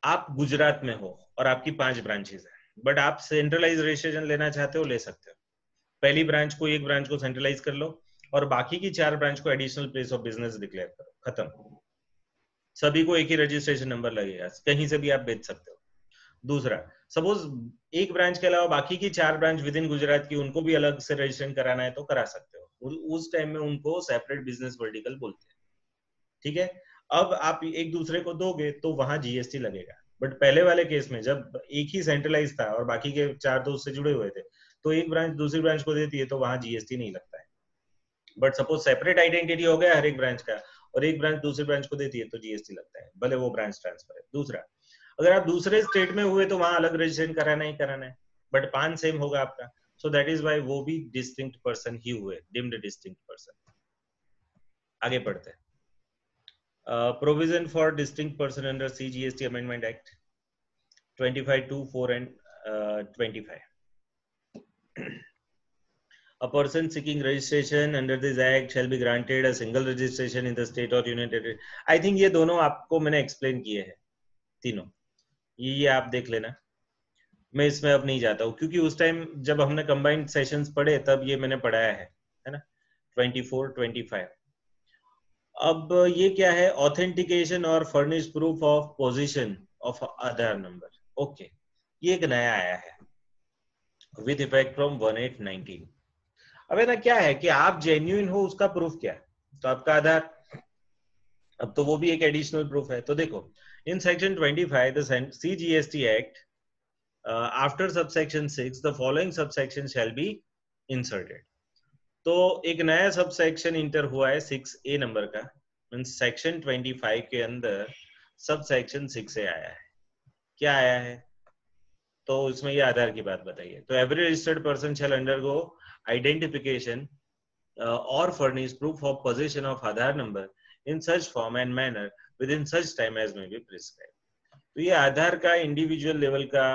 आप गुजरात में हो और आपकी 5 ब्रांचेस है, बट आप सेंट्रलाइज रजिस्ट्रेशन लेना चाहते हो, ले सकते हो। पहली ब्रांच को, एक ब्रांच को सेंट्रलाइज कर लो, और बाकी की 4 ब्रांच को additional place of business declare करो, खत्म। सभी को एक ही रजिस्ट्रेशन नंबर लगेगा, कहीं से भी आप बेच सकते हो। दूसरा, सपोज एक ब्रांच के अलावा बाकी की 4 ब्रांच विद इन गुजरात की, उनको भी अलग से रजिस्ट्रेशन कराना है तो करा सकते हो। उस टाइम में उनको सेपरेट बिजनेस वर्टिकल बोलते हैं। ठीक है, अब आप एक दूसरे को दोगे तो वहां जीएसटी लगेगा। बट पहले वाले केस में जब एक ही सेंट्रलाइज था और बाकी के 4 दोस्त से जुड़े हुए थे, तो एक ब्रांच दूसरी ब्रांच को देती है तो वहां जीएसटी नहीं लगता है। बट सपोज सेपरेट आइडेंटिटी हो गया हर एक ब्रांच का, और एक ब्रांच दूसरी ब्रांच को देती है तो जीएसटी लगता है, भले वो ब्रांच ट्रांसफर है। दूसरा, अगर आप दूसरे स्टेट में हुए तो वहां अलग रजिस्ट्रेशन कराना ही कराना है, बट पान सेम होगा आपका। सो दैट इज व्हाई वो भी डिस्टिंक्ट पर्सन ही हुए, डिम्ड डिस्टिंक्ट पर्सन। आगे पढ़ते हैं। Provision for distinct person under CGST Amendment Act 25(2), 4 and 25. A person seeking registration under this act shall be granted a single registration in the state or union territory. I think ये दोनों आपको मैंने explain किए हैं तीनों, ये आप देख लेना, मैं इसमें अब नहीं जाता हूँ क्योंकि उस टाइम जब हमने कंबाइंड सेशंस पढ़े तब ये मैंने पढ़ाया है ना, 24, 25. अब ये क्या है, ऑथेंटिकेशन और furnish proof of position of Aadhaar number. Okay, ये एक नया आया है विद इफेक्ट फ्रॉम 1819. अब है ना, क्या है कि आप जेन्युइन हो उसका प्रूफ क्या है, तो आपका आधार, अब तो वो भी एक एडिशनल प्रूफ है. तो देखो, in section 25 the CGST act after subsection 6 the following subsection shall be inserted. तो एक नया सबसेक्शन इंटर हुआ है 6A नंबर का, मींस सेक्शन 25 के अंदर सबसेक्शन 6A आया है. क्या आया है, तो इसमें ये आधार की बात बताइए. तो every registered person shall undergo identification or furnish proof of possession of Aadhaar number in such form and manner within such time as may be prescribed. तो ये आधार का इंडिविजुअल लेवल का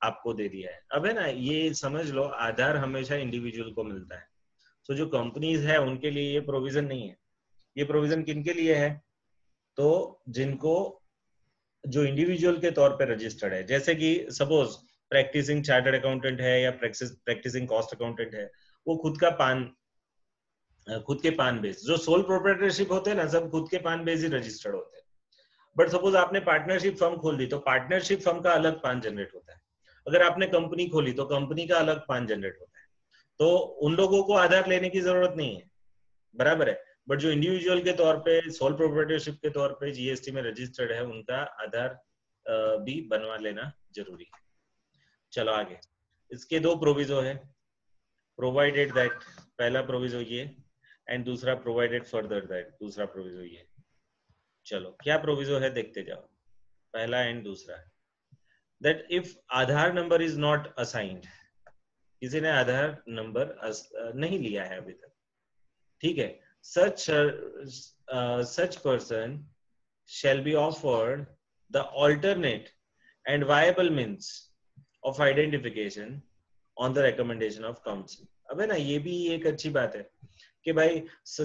आपको दे दिया है. अब है ना, ये समझ लो आधार हमेशा इंडिविजुअल को मिलता है. तो जो कंपनीज है उनके लिए ये प्रोविजन नहीं है. ये प्रोविजन किनके लिए है, तो जिनको जो इंडिविजुअल के तौर पे रजिस्टर्ड है, जैसे कि सपोज प्रैक्टिसिंग चार्टर्ड अकाउंटेंट है या प्रैक्टिसिंग कॉस्ट अकाउंटेंट है, वो खुद के पान बेस, जो सोल प्रोप्राइटरशिप होते हैं ना, सब खुद के पान बेस ही रजिस्टर्ड होते हैं. बट सपोज आपने पार्टनरशिप फर्म खोल दी तो पार्टनरशिप फर्म का अलग पान जनरेट होता है. अगर आपने कंपनी खोली तो कंपनी का अलग पान जनरेट होता है. तो उन लोगों को आधार लेने की जरूरत नहीं है, बराबर है. बट जो इंडिविजुअल के तौर पे, सोल प्रोप्राइटरशिप के तौर पे जीएसटी में रजिस्टर्ड है, उनका आधार भी बनवा लेना जरूरी है. चलो आगे, इसके दो प्रोविजो है. प्रोवाइडेड दैट, पहला प्रोविजो ये, एंड दूसरा प्रोवाइडेड फर्दर दैट, दूसरा प्रोविजो ये. चलो क्या प्रोविजो है देखते जाओ, पहला एंड दूसरा. That if Aadhaar number is not assigned, किसी ने आधार नंबर नहीं लिया है अभी तक, ठीक है, such person shall be offered the alternate and viable means of identification on the recommendation of council. अब है ना, ये भी एक अच्छी बात है कि भाई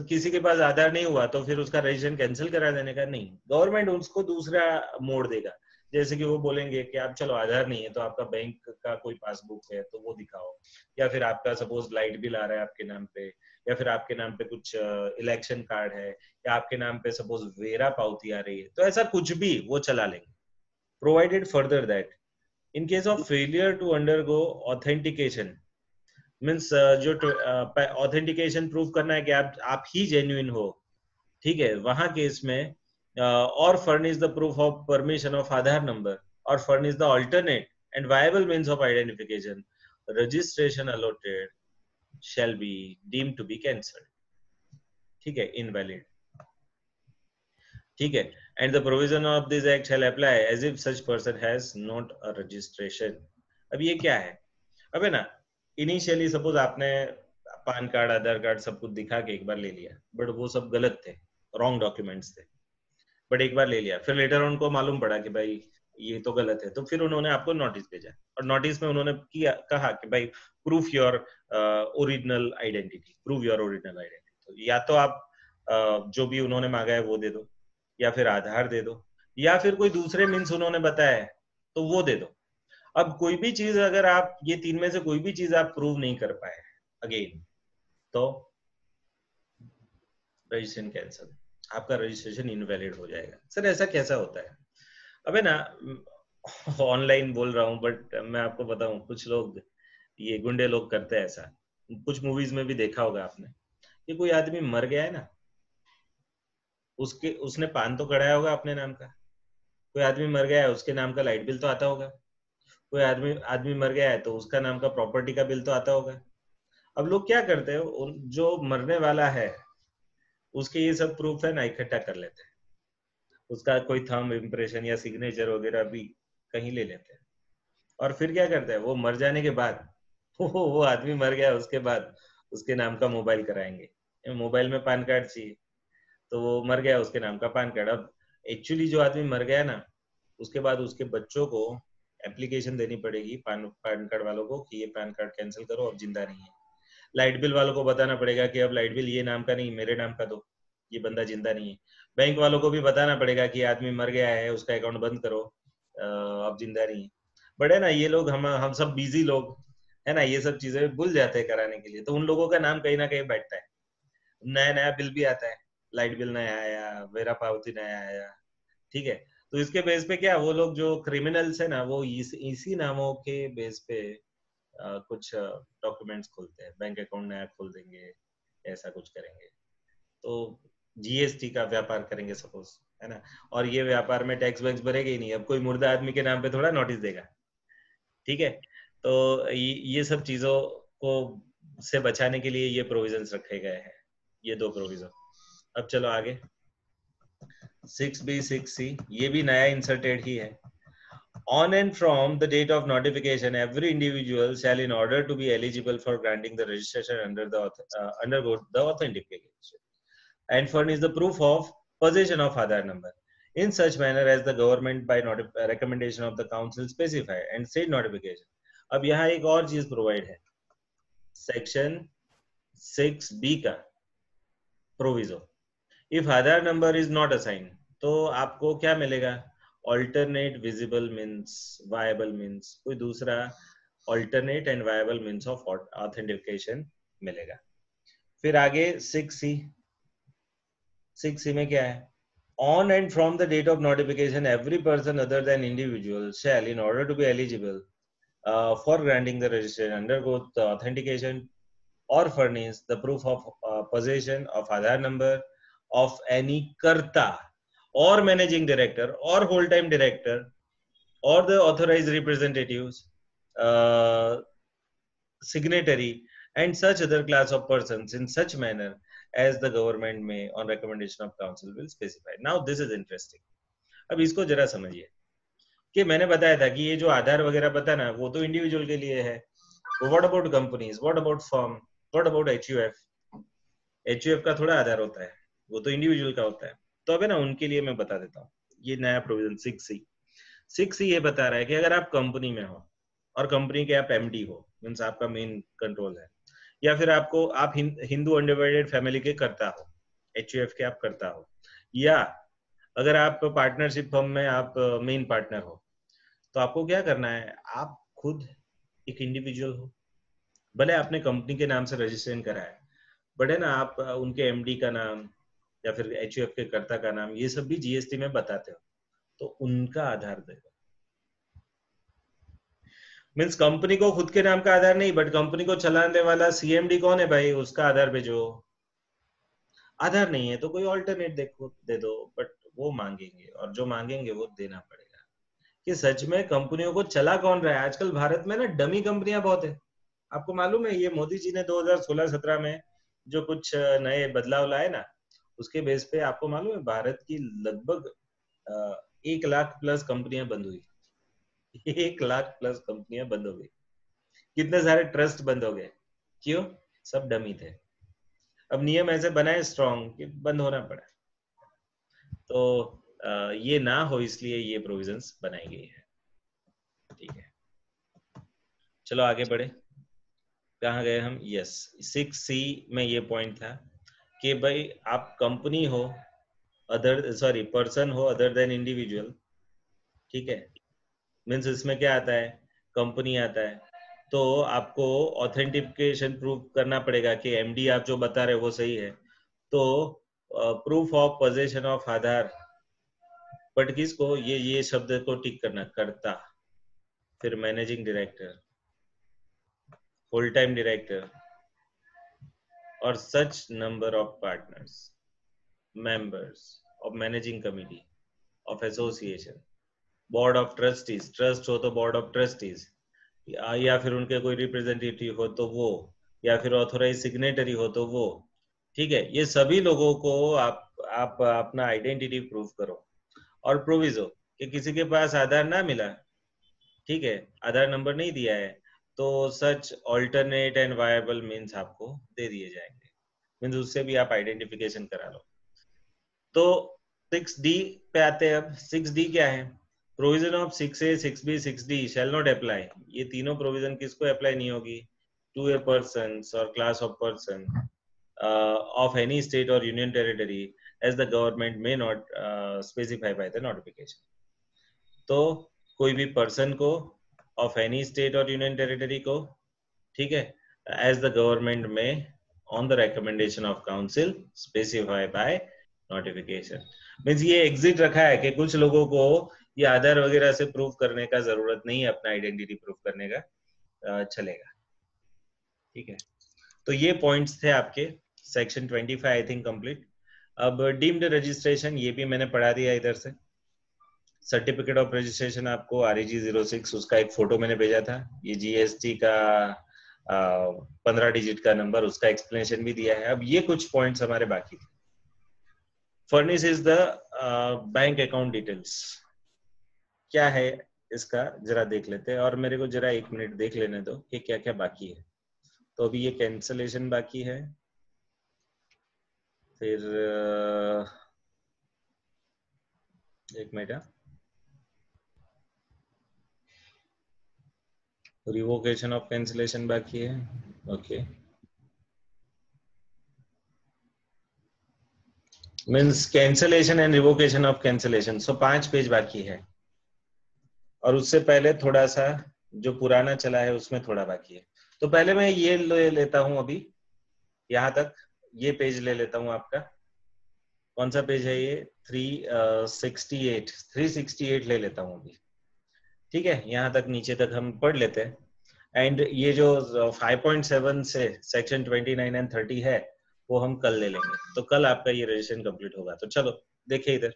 किसी के पास आधार नहीं हुआ तो फिर उसका रजिस्ट्रेशन कैंसिल करा देने का नहीं, गवर्नमेंट उसको दूसरा मोड़ देगा. जैसे कि वो बोलेंगे कि आप चलो आधार नहीं है तो आपका बैंक का कोई पासबुक है तो वो दिखाओ, या फिर आपका सपोज लाइट बिल आ रहा है आपके नाम पे, या फिर आपके नाम पे कुछ इलेक्शन कार्ड है, या आपके नाम पे सपोज वेरा पावती आ रही है, तो ऐसा कुछ भी वो चला लेंगे. Provided further that in case of failure to undergo authentication, means जो authentication proof करना है कि आप ही genuine हो, ठीक है, वहां केस में or furnish the proof of permission of Aadhaar number or furnish the alternate and viable means of identification, registration allotted shall be deemed to be cancelled. ठीक है, invalid. ठीक है, and the provision of this act shall apply as if such person has not a registration. अब ये क्या है, अब है ना, इनिशियली सपोज आपने पान कार्ड, आधार कार्ड सब कुछ दिखा के एक बार ले लिया, बट वो सब गलत थे, रॉन्ग डॉक्यूमेंट्स थे, बट एक बार ले लिया, फिर लेटर उनको मालूम पड़ा कि भाई ये तो गलत है, तो फिर उन्होंने आपको नोटिस भेजा, और नोटिस में उन्होंने कहा कि भाई proof your original identity, prove your original identity. तो या तो आप जो भी उन्होंने मांगा है वो दे दो, या फिर आधार दे दो, या फिर कोई दूसरे मीन्स उन्होंने बताया है तो वो दे दो. अब कोई भी चीज अगर आप ये तीन में से कोई भी चीज आप प्रूव नहीं कर पाए अगेन, तो रजिस्ट्रेशन कैंसिल, आपका रजिस्ट्रेशन इनवैलिड हो जाएगा. सर ऐसा कैसा होता है, अब है ना, ऑनलाइन बोल रहा हूँ बट मैं आपको बताऊं, कुछ लोग ये गुंडे लोग करते हैं ऐसा, कुछ मूवीज में भी देखा होगा आपने, ये कोई आदमी मर गया है ना, उसने पान तो कढ़ाया होगा अपने नाम का, कोई आदमी मर गया है उसके नाम का लाइट बिल तो आता होगा, कोई आदमी मर गया है तो उसका नाम का प्रॉपर्टी का बिल तो आता होगा. अब लोग क्या करते हैं, जो मरने वाला है उसके ये सब प्रूफ है ना इकट्ठा कर लेते हैं, उसका कोई थंब इम्प्रेशन या सिग्नेचर वगैरह भी कहीं ले लेते हैं, और फिर क्या करते हैं, वो मर जाने के बाद वो आदमी मर गया उसके बाद उसके नाम का मोबाइल कराएंगे, मोबाइल में पान कार्ड चाहिए, तो वो मर गया, उसके नाम का पैन कार्ड। अब एक्चुअली जो आदमी मर गया ना, उसके बाद उसके बच्चों को एप्लीकेशन देनी पड़ेगी पैन कार्ड वालों को कि ये पैन कार्ड कैंसिल करो, अब जिंदा नहीं है। लाइट बिल वालों को बताना पड़ेगा कि अब लाइट बिल ये नाम का नहीं, मेरे नाम का दो, ये बंदा जिंदा नहीं है। बैंक वालों को भी बताना पड़ेगा कि आदमी मर गया है, उसका अकाउंट बंद करो, अब जिंदा नहीं है। बट है ना, ये लोग हम सब बिजी लोग है ना, ये सब चीजें भूल जाते हैं कराने के लिए, तो उन लोगों का नाम कहीं ना कहीं बैठता है। नया नया बिल भी आता है, लाइट बिल नया आया, वेरा पावती नया आया, ठीक है। तो इसके बेस पे क्या, वो लोग जो क्रिमिनल्स है ना, वो इसी नामों के बेस पे कुछ डॉक्यूमेंट्स खोलते हैं, बैंक अकाउंट नया खोल देंगे, ऐसा कुछ करेंगे। तो जीएसटी का व्यापार करेंगे सपोज, है ना, और ये व्यापार में टैक्स वैक्स भरेगा ही नहीं। अब कोई मुर्दा आदमी के नाम पे थोड़ा नोटिस देगा, ठीक है। तो ये सब चीजों को से बचाने के लिए ये प्रोविजंस रखे गए हैं, ये दो प्रोविजन। अब चलो आगे, 6B 6C, ये भी नया इंसर्टेड ही है। On and from the date of notification, every individual shall, in order to be eligible for granting the registration, undergo the authentication and furnish the proof of possession of Aadhaar number in such manner as the government by recommendation of the council specify and state notification. अब यहाँ एक और चीज provide है, section 6B का proviso, if Aadhaar number is not assign, तो आपको क्या मिलेगा, alternate visible means, viable means, कोई दूसरा alternate and viable means of authentication मिलेगा। फिर आगे 6C, 6C में क्या है, on and from the date of notification, every person other than individual shall, in order to be eligible for granting the registration, undergo the authentication or furnish the proof of possession of Aadhaar number of any karta or managing director or whole-time director or the authorized representatives, signatory and such other class of persons in such manner as the government may on recommendation of council will specify. Now this is interesting. अब इसको जरा समझिए कि मैंने बताया था कि ये जो आधार वगैरह पता ना, वो तो इंडिविजुअल के लिए है। What about companies, what about firm, what about HUF? HUF का थोड़ा आधार होता है, वो तो इंडिविजुअल का होता है। तो अब है ना, उनके लिए मैं बता देता हूँ ये नया प्रोविजन 6C ये बता रहा है कि अगर आप कंपनी में हो और कंपनी के आप एमडी हो, मीन्स आपका मेन कंट्रोल है, या फिर आप हिंदू अनडिवाइडेड फैमिली के करता हो, एचयूएफ के आप करता हो, या अगर आप पार्टनरशिप फर्म में आप मेन पार्टनर हो, तो आपको क्या करना है, आप खुद एक इंडिविजुअल हो, भले आपने कंपनी के नाम से रजिस्ट्रेशन करा है, बट है ना, आप उनके एमडी का नाम या फिर एचयूएफ के कर्ता का नाम, ये सब भी जीएसटी में बताते हो, तो उनका आधार देगा। मीन्स कंपनी को खुद के नाम का आधार नहीं, बट कंपनी को चलाने वाला सीएमडी कौन है भाई, उसका आधार भेजो। आधार नहीं है तो कोई ऑल्टरनेट दे दो, बट वो मांगेंगे, और जो मांगेंगे वो देना पड़ेगा। कि सच में कंपनियों को चला कौन रहा है आजकल भारत में ना, डमी कंपनियां बहुत है। आपको मालूम है, ये मोदी जी ने 2016-17 में जो कुछ नए बदलाव लाए ना, उसके बेस पे आपको मालूम है भारत की लगभग 1 लाख प्लस कंपनियां बंद हुई। 1 लाख प्लस कंपनियां बंद हो गई। कितने सारे ट्रस्ट बंद हो गए, क्यों? सब डमी थे। अब नियम ऐसे बनाए स्ट्रॉन्ग कि बंद होना पड़ा। तो ये ना हो इसलिए ये प्रोविजंस बनाई गई है, ठीक है। चलो आगे बढ़े, कहाँ गए हम? यस, 6C में ये पॉइंट था कि भाई आप कंपनी हो, पर्सन हो अदर देन इंडिविजुअल, ठीक है। मीन्स इसमें क्या आता है, कंपनी आता है, तो आपको ऑथेंटिकेशन प्रूफ करना पड़ेगा कि एमडी आप जो बता रहे हो वो सही है। तो proof of possession of Aadhaar, but किसको, ये शब्द को टिक करना, करता, फिर managing director, full time director, और such number of partners, members of managing committee of association, board of trustees, trust हो तो बोर्ड ऑफ ट्रस्टीज, या फिर उनके कोई रिप्रेजेंटेटिव हो तो वो, या फिर ऑथोराइज सिग्नेटरी हो तो वो, ठीक है। ये सभी लोगों को आप अपना आइडेंटिटी प्रूफ करो। और प्रोविजो कि किसी के पास आधार ना मिला, ठीक है, आधार नंबर नहीं दिया है, तो सच ऑल्टरनेट एंड वायबल मीन्स आपको दे दिए जाएंगे। मीन्स उससे भी आप आइडेंटिफिकेशन करा लो। तो 6D पे आते हैं। अब 6D क्या है? Provision of 6A, 6B, 6D shall not apply. ये तीनों प्रोविजन किसको अप्लाई नहीं होगी? टू ए पर्सन और class of person of any state or union territory as the government may not specify by the notification. तो कोई भी person को of any state or union territory को, ठीक है, as the government may on the recommendation of council specify by notification. Means ये exit रखा है कि कुछ लोगों को ये आधार वगैरह से प्रूव करने का जरूरत नहीं है, अपना आइडेंटिटी प्रूव करने का चलेगा। ठीक है, तो ये पॉइंट्स थे आपके सेक्शन 25 आई थिंक कंप्लीट। अब डीम्ड रजिस्ट्रेशन ये भी मैंने पढ़ा दिया इधर से। सर्टिफिकेट ऑफ रजिस्ट्रेशन आपको REG 06 उसका एक फोटो मैंने भेजा था। ये GST का 15 डिजिट का नंबर, उसका एक्सप्लेनेशन भी दिया है। अब ये कुछ पॉइंट्स हमारे बाकी थे। Furnish is the bank account details, क्या है इसका जरा देख लेते हैं, और मेरे को जरा 1 मिनट देख लेने दो कि क्या क्या बाकी है। तो अभी ये कैंसलेशन बाकी है, फिर 1 मिनट, रिवोकेशन ऑफ कैंसलेशन बाकी है। Okay, means cancellation and revocation of cancellation. So 5 page बाकी है, और उससे पहले थोड़ा सा जो पुराना चला है उसमें थोड़ा बाकी है। तो पहले मैं ये ले लेता हूं, अभी यहां तक ये पेज ले लेता हूं आपका। कौन सा पेज है ये? 368 ले लेता हूं अभी। ठीक है, यहां तक नीचे तक हम पढ़ लेते हैं। एंड ये जो 5.7 से सेक्शन 29 एंड 30 है वो हम कल ले लेंगे। तो कल आपका ये रजिस्ट्रेशन कंप्लीट होगा। तो चलो देखिए इधर,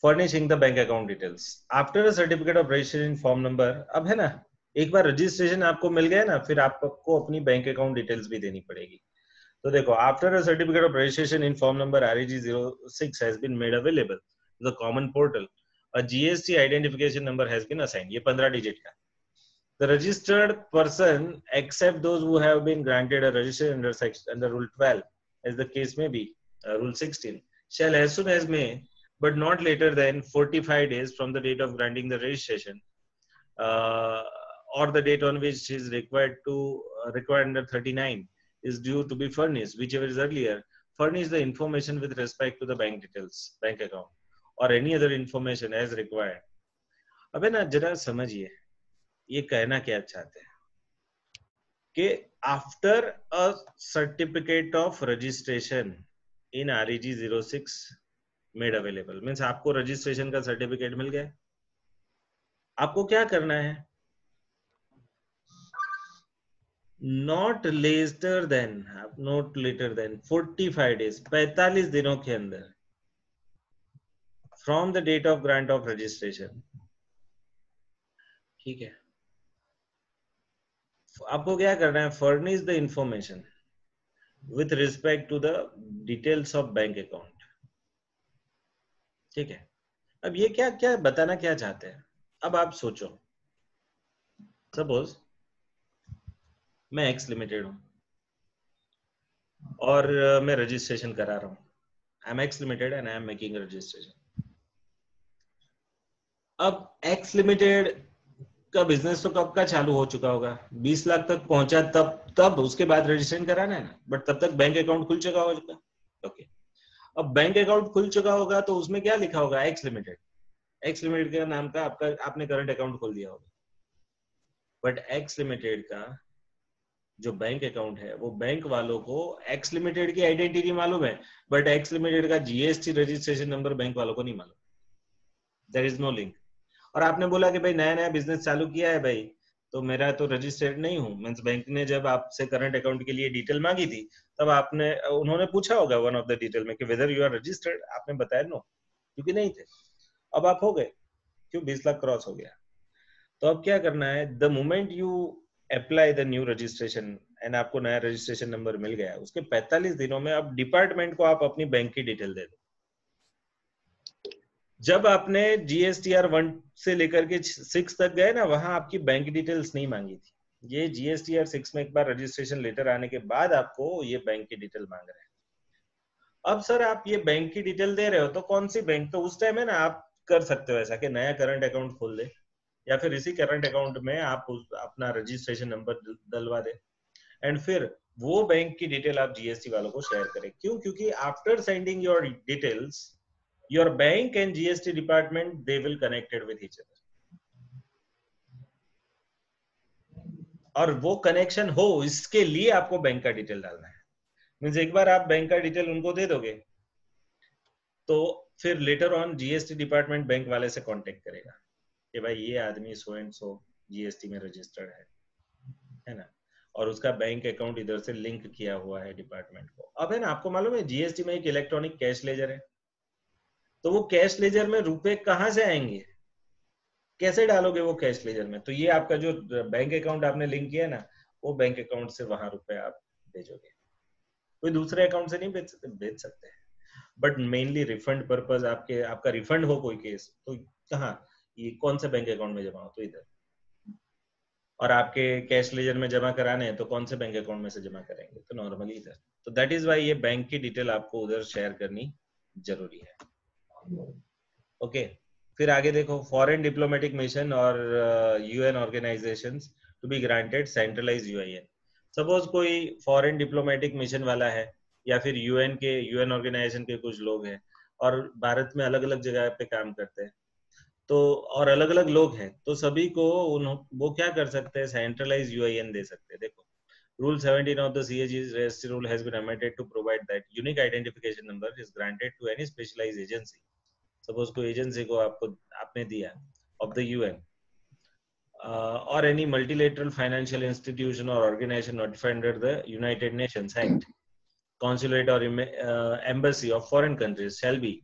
furnishing the bank account details after a certificate of registration form number. अब है ना, एक बार रजिस्ट्रेशन आपको मिल गया ना, फिर आपको अपनी बैंक अकाउंट डिटेल्स भी देनी पड़ेगी। तो देखो, after a certificate of registration in form number REG 06 has been made available to the common portal, a GST identification number has been assigned. ये 15 डिजिट का। The registered person, except those who have been granted a registration under Rule 12, as the case may be, Rule 16, shall as soon as may, but not later than 45 days from the date of granting the registration, or the date on which is required under 39 is due to be furnished, whichever is earlier, furnish the information with respect to the bank details, bank account, or any other information as required. अब है ना, जरा समझिए ये कहना क्या चाहते हैं कि after a certificate of registration in REG 06 made available, means आपको रजिस्ट्रेशन का सर्टिफिकेट मिल गया। आपको क्या करना है? नॉट लेटर देन 45 डेज, 45 दिनों के अंदर from the date of grant of registration. ठीक है, आपको क्या करना है? Furnish the information with respect to the details of bank account. ठीक है, अब ये क्या क्या बताना क्या चाहते हैं? अब आप सोचो, सपोज मैं एक्स लिमिटेड हूं और मैं रजिस्ट्रेशन करा रहा हूं। I am x limited and I am making registration. अब एक्स लिमिटेड का बिजनेस तो कब का चालू हो चुका होगा? 20 लाख तक पहुंचा तब उसके बाद रजिस्ट्रेशन कराना है ना, बट तब तक बैंक अकाउंट खुल चुका होगा। ओके, अब बैंक अकाउंट खुल चुका होगा तो उसमें क्या लिखा होगा? X limited. एक्स लिमिटेड के नाम का आपने करंट अकाउंट खोल दिया होगा, बट एक्स लिमिटेड का जो बैंक अकाउंट है वो बैंक वालों को एक्स लिमिटेड की आइडेंटिटी मालूम है, बट एक्स लिमिटेड का GST रजिस्ट्रेशन नंबर बैंक वालों को नहीं मालूम। There is no link. और आपने बोला कि भाई नया नया बिजनेस चालू किया है भाई, तो मेरा तो रजिस्टर्ड नहीं हूँ। मींस बैंक ने जब आपसे करंट अकाउंट के लिए डिटेल मांगी थी तब उन्होंने पूछा होगा वन ऑफ द डिटेल में कि वेदर यू आर रजिस्टर्ड। आपने बताया नो, क्योंकि नहीं थे। अब आप हो गए, क्यों? 20 लाख क्रॉस हो गया। तो अब क्या करना है? The moment you apply the new registration and आपको नया रजिस्ट्रेशन नंबर मिल गया, उसके 45 दिनों में अब डिपार्टमेंट को आप अपनी बैंक की डिटेल दे दो। जब आपने GSTR 1 से लेकर के 6 तक गए ना, वहां आपकी बैंक डिटेल्स नहीं मांगी थी। ये GSTR 6 में एक बार रजिस्ट्रेशन लेटर आने के बाद आपको ये बैंक की डिटेल मांग रहे हैं। अब सर आप ये बैंक की डिटेल दे रहे हो तो कौन सी बैंक, तो उस टाइम है ना आप कर सकते हो ऐसा कि नया करंट अकाउंट खोल दे, या फिर इसी करंट अकाउंट में आप अपना रजिस्ट्रेशन नंबर डलवा दे, एंड फिर वो बैंक की डिटेल आप जीएसटी वालों को शेयर करें। क्यों? क्योंकि after sending your details, your bank and GST department they will connected with each other, और वो कनेक्शन हो इसके लिए आपको बैंक का डिटेल डालना है। मींस एक बार आप बैंक का डिटेल उनको दे दोगे तो फिर later on GST department bank वाले से कांटेक्ट करेगा कि भाई ये आदमी सो एंड सो जीएसटी में रजिस्टर्ड है ना, और उसका बैंक अकाउंट इधर से लिंक किया हुआ है डिपार्टमेंट को। अब है ना, आपको मालूम है जीएसटी में एक इलेक्ट्रॉनिक कैश लेजर है, तो वो कैश लेजर में रुपए कहाँ से आएंगे, कैसे डालोगे वो कैश लेजर में? तो ये आपका जो बैंक अकाउंट आपने लिंक किया है ना, वो बैंक अकाउंट से वहां रुपए आप भेजोगे, कोई दूसरे अकाउंट से नहीं भेज सकते हैं। बट मेनली रिफंड पर्पज, आपका रिफंड हो कोई केस तो कहाँ, ये कौन से बैंक अकाउंट में जमा हो, तो इधर, और आपके कैश लेजर में जमा कराने हैं तो कौन से बैंक अकाउंट में से जमा करेंगे, तो नॉर्मली इधर। तो दैट इज वाई ये बैंक की डिटेल आपको उधर शेयर करनी जरूरी है। ओके, फिर आगे देखो, फॉरेन डिप्लोमेटिक मिशन और UN organisations to be granted centralise UIN. Suppose कोई फॉरेन डिप्लोमेटिक मिशन वाला है या फिर यूएन ऑर्गेनाइजेशन के कुछ लोग हैं और भारत में अलग अलग जगह पे काम करते हैं, तो और अलग अलग लोग हैं, तो सभी को वो क्या कर सकते हैं, सेंट्रलाइज यूआईएन दे सकते हैं। देखो, Rule 17 of the CAG's registry rule has been amended to provide that unique identification number is granted to any specialized agency. Suppose कोई एजेंसी को आपने दिया of the UN or any multilateral financial institution or organization notified under the United Nations Act, consulate or embassy of foreign countries shall be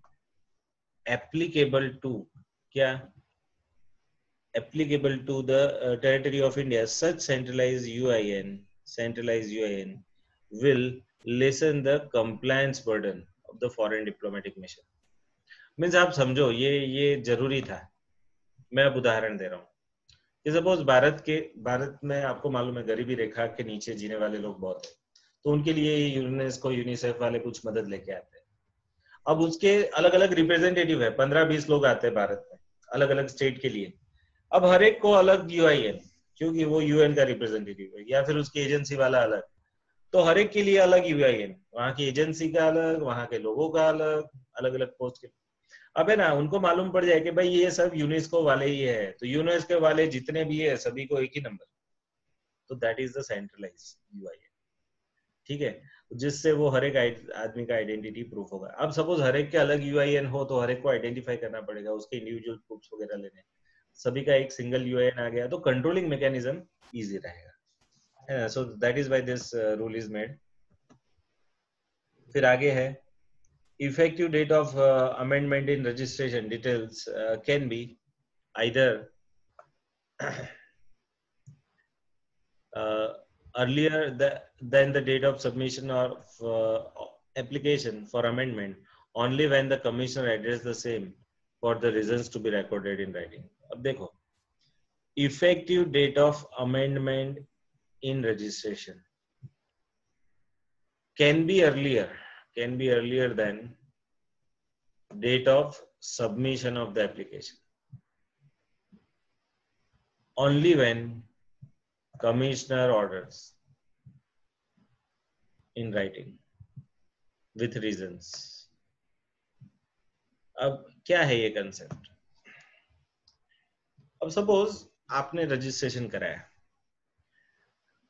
applicable to क्या applicable to the territory of India. Such centralized UIN will lessen the compliance burden of the foreign diplomatic mission. Means आप समझो ये जरूरी था। मैं अब उदाहरण दे रहा हूँ कि सपोज भारत में आपको मालूम है गरीबी रेखा के नीचे जीने वाले लोग बहुत है, तो उनके लिए यूनेस्को यूनिसेफ वाले कुछ मदद लेके आते हैं। अब उसके अलग अलग रिप्रेजेंटेटिव है, 15-20 लोग आते हैं भारत में अलग अलग स्टेट के लिए। अब हर एक को अलग यूआईएन, क्योंकि वो यूएन का रिप्रेजेंटेटिव है या फिर उसकी एजेंसी वाला अलग, तो हर एक के लिए अलग यूआईएन, वहां की एजेंसी का अलग, वहां के लोगों का अलग, अलग अलग पोस्ट के। अब है ना, उनको मालूम पड़ जाए कि भाई ये सब यूनेस्को वाले ही है, तो यूनेस्को वाले जितने भी है सभी को एक ही नंबर, तो that is the centralise UIN. ठीक है, जिससे वो हर एक आदमी का आइडेंटिटी प्रूफ होगा। अब सपोज हर एक के अलग यूआईएन हो तो हर एक को आइडेंटिफाई करना पड़ेगा, उसके इंडिविजुअल प्रूफ्स वगैरह लेने। सभी का एक सिंगल यूआईएन आ गया तो कंट्रोलिंग मैकेनिज्म इजी रहेगा। सो that is why this rule is made. फिर आगे है, effective date of amendment in registration details can be either earlier than the date of submission of application for amendment only when the commissioner addressed the same for the reasons to be recorded in writing. अब देखो, effective date of amendment in registration can be earlier than date of submission of the application only when commissioner orders in writing with reasons. अब क्या है ये concept? अब suppose आपने registration कराया,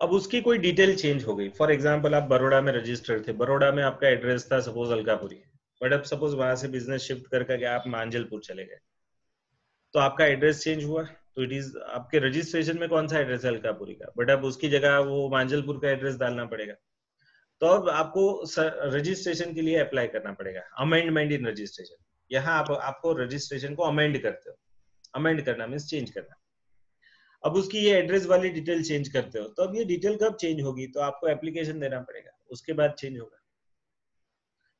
अब उसकी कोई डिटेल चेंज हो गई। फॉर एग्जांपल आप बड़ौदा में रजिस्टर्ड थे, बड़ौदा में आपका एड्रेस था सपोज अलकापुरी, बट अब सपोज वहां से बिजनेस शिफ्ट करके आप मांजलपुर चले गए, तो आपका एड्रेस चेंज हुआ, तो इट इज आपके रजिस्ट्रेशन में कौन सा एड्रेस है अलकापुरी का, बट अब उसकी जगह वो मांजलपुर का एड्रेस डालना पड़ेगा। तो अब आपको रजिस्ट्रेशन के लिए अप्लाई करना पड़ेगा, अमेंडमेंट इन रजिस्ट्रेशन। यहाँ आपको रजिस्ट्रेशन को अमेंड करते हो, अमेंड करना मीन्स चेंज करना। अब उसकी ये एड्रेस वाली डिटेल चेंज करते हो, तो अब ये डिटेल कब चेंज होगी, तो आपको एप्लीकेशन देना पड़ेगा, उसके बाद चेंज होगा।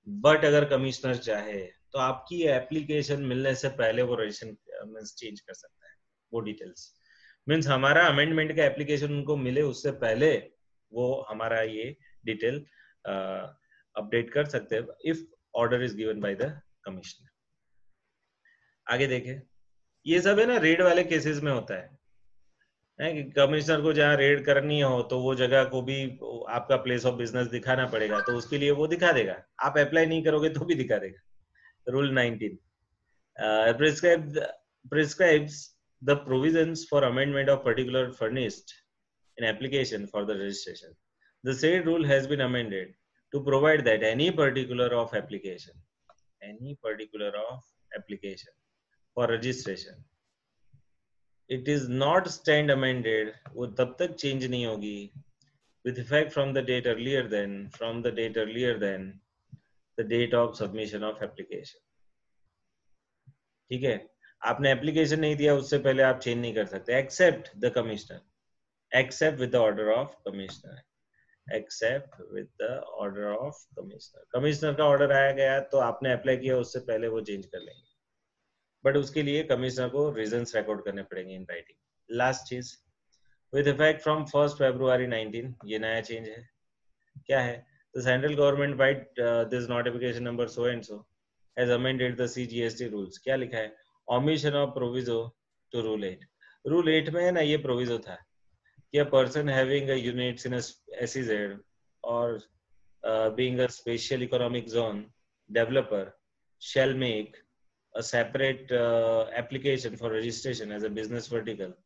बट अगर कमिश्नर चाहे तो आपकी एप्लीकेशन मिलने से पहले वो रजिस्ट्रेशन चेंज कर सकता है वो डिटेल्स। मीन्स हमारा अमेंडमेंट का एप्लीकेशन उनको मिले उससे पहले वो हमारा ये डिटेल अपडेट कर सकते हैं, if order is given by the commissioner. आगे देखें, ये सब है ना रेड वाले केसेस में होता है कि कमिश्नर को जहाँ रेड करनी हो तो वो जगह को भी आपका प्लेस ऑफ बिजनेस दिखाना पड़ेगा, तो उसके लिए वो दिखा देगा, आप अप्लाई नहीं करोगे तो भी दिखा देगा। Rule 19 prescribes the provisions for amendment of particular furnished in application for the registration. The said rule has been amended to provide that any particular of application for registration, it is not stand amended, वो तब तक change नहीं होगी, with effect from the date earlier than the date of submission of application. ठीक है, आपने application नहीं दिया उससे पहले आप चेंज नहीं कर सकते, except with the order of commissioner, commissioner का ऑर्डर आया गया तो आपने अप्लाई किया उससे पहले वो चेंज कर लेंगे, बट उसके लिए कमिश्नर को रीजंस रिकॉर्ड करने पड़ेंगे इन राइटिंग। लास्ट चीज, विद इफेक्ट फ्रॉम 1 February 19, ये नया चेंज है, क्या है, the central government by this notification number so and so has amended the CGST rules। क्या लिखा है, omission of proviso to rule 8। Rule 8 में है ना ये प्रोविजो था कि a person having a units in a SEZ or being a special economic zone developer shall make a separate application for registration as a business vertical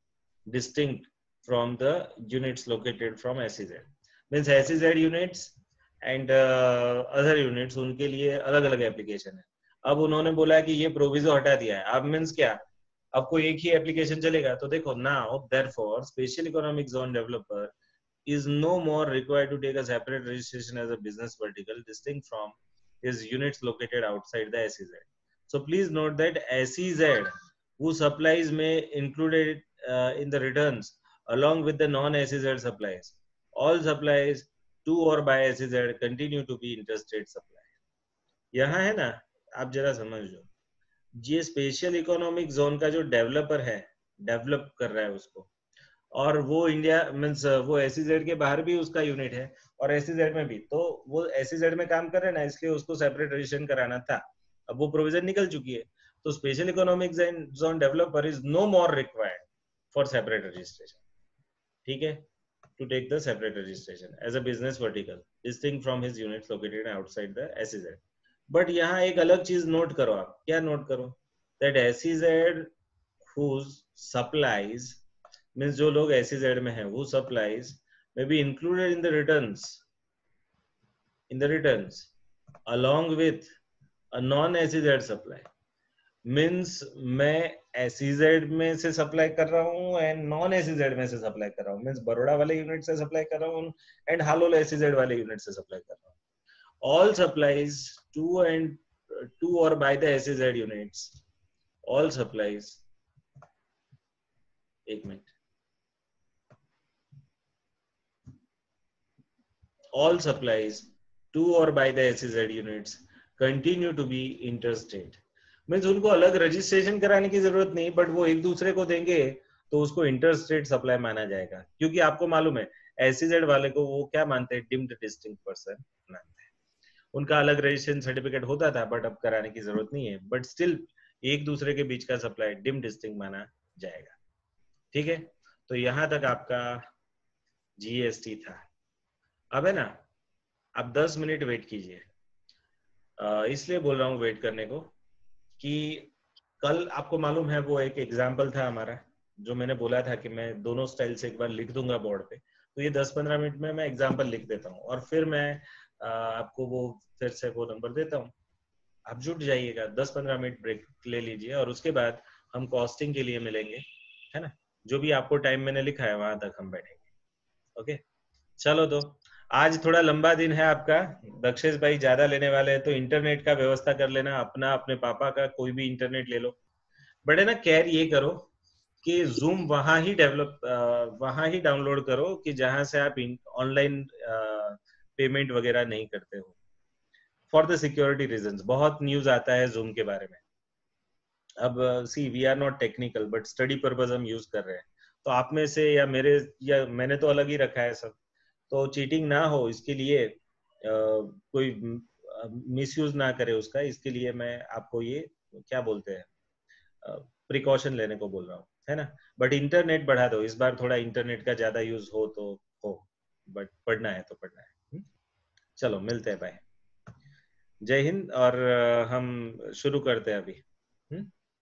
distinct from the units located from SEZ। means SEZ units and other units उनके लिए अलग अलग application है। अब उन्होंने बोला कि ये प्रोविजो हटा दिया है, अब मीन्स क्या, अब कोई एक ही एप्लीकेशन चलेगा, तो देखो now therefore special economic zone developer is no more required to take a separate registration as a business vertical distinct from his units located outside the SEZ। So please note that SEZ who supplies may included in the returns along with the non-SEZ supplies, all supplies to or by SEZ continue to be interstate supply। यहाँ है ना, आप जरा समझ लो, ये special economic zone का जो developer है, डेवलप कर रहा है उसको, और वो इंडिया मीन्स वो एसईजेड के बाहर भी उसका यूनिट है और एसईजेड में भी, तो वो एसईजेड में काम कर रहे हैं ना, इसलिए उसको सेपरेट रजिस्ट्रेशन कराना था, अब वो प्रोविजन निकल चुकी है, तो special economic zone developer is no more required for separate registration. ठीक है, to take the separate registration as a business vertical distinct from his units located outside the SEZ। But यहाँ एक अलग चीज नोट करो, आप क्या नोट करो, that SEZ whose supplies means जो लोग SEZ में हैं, whose supplies may be included in the returns along with a non-SEZ supply। Means मैं SEZ में से सप्लाई कर रहा हूँ एंड नॉन SEZ में से सप्लाई कर रहा हूँ, मीन्स बड़ोड़ा वाले यूनिट से सप्लाई कर रहा हूँ एंड हालोल SEZ वाले यूनिट से सप्लाई कर रहा हूँ। All supplies to or by the SEZ units, all supplies, एक minute, all supplies to or by the SEZ units continue to be interstate। Means उनको अलग रजिस्ट्रेशन कराने की जरूरत नहीं, बट वो एक दूसरे को देंगे तो उसको इंटरस्टेट सप्लाई माना जाएगा, क्योंकि आपको मालूम है एसईजेड वाले को वो क्या मानते हैं, डिम्ड डिस्टिंक्ट पर्सन मानते हैं, उनका अलग रजिस्ट्रेशन सर्टिफिकेट होता था बट अब कराने की जरूरत नहीं है, बट स्टिल एक दूसरे के बीच का सप्लाई डिम्ड डिस्टिंक्ट माना जाएगा। ठीक है, तो यहां तक आपका जीएसटी था। अब है ना, आप 10 मिनट वेट कीजिए, इसलिए बोल रहा हूँ वेट करने को कि कल आपको मालूम है वो एक एग्जाम्पल था हमारा, जो मैंने बोला था कि मैं दोनों स्टाइल से एक बार लिख दूंगा बोर्ड पे, तो ये 10-15 मिनट में मैं एग्जाम्पल लिख देता हूँ और फिर मैं आपको वो फिर से वो नंबर देता हूँ, आप जुट जाइएगा, 10-15 मिनट ब्रेक ले लीजिए और उसके बाद हम कॉस्टिंग के लिए मिलेंगे, है ना, जो भी आपको टाइम मैंने लिखा है वहां तक हम बैठेंगे। ओके, चलो, तो आज थोड़ा लंबा दिन है आपका, दक्षेश भाई ज्यादा लेने वाले हैं, तो इंटरनेट का व्यवस्था कर लेना अपना, अपने पापा का कोई भी इंटरनेट ले लो, बट है ना केयर ये करो कि जूम वहां ही डाउनलोड करो कि जहां से आप ऑनलाइन पेमेंट वगैरह नहीं करते हो, फॉर द सिक्योरिटी रीजंस। बहुत न्यूज आता है जूम के बारे में, अब see we are not technical but study purpose हम यूज कर रहे हैं, तो आप में से या मैंने तो अलग ही रखा है सब, तो चीटिंग ना हो इसके लिए कोई मिसयूज ना करे उसका, इसके लिए मैं आपको ये क्या बोलते हैं प्रिकॉशन लेने को बोल रहा हूँ, है ना। बट इंटरनेट बढ़ा दो, इस बार थोड़ा इंटरनेट का ज्यादा यूज हो तो हो, बट पढ़ना है तो पढ़ना है। चलो मिलते हैं, बाय, जय हिंद। और हम शुरू करते हैं अभी।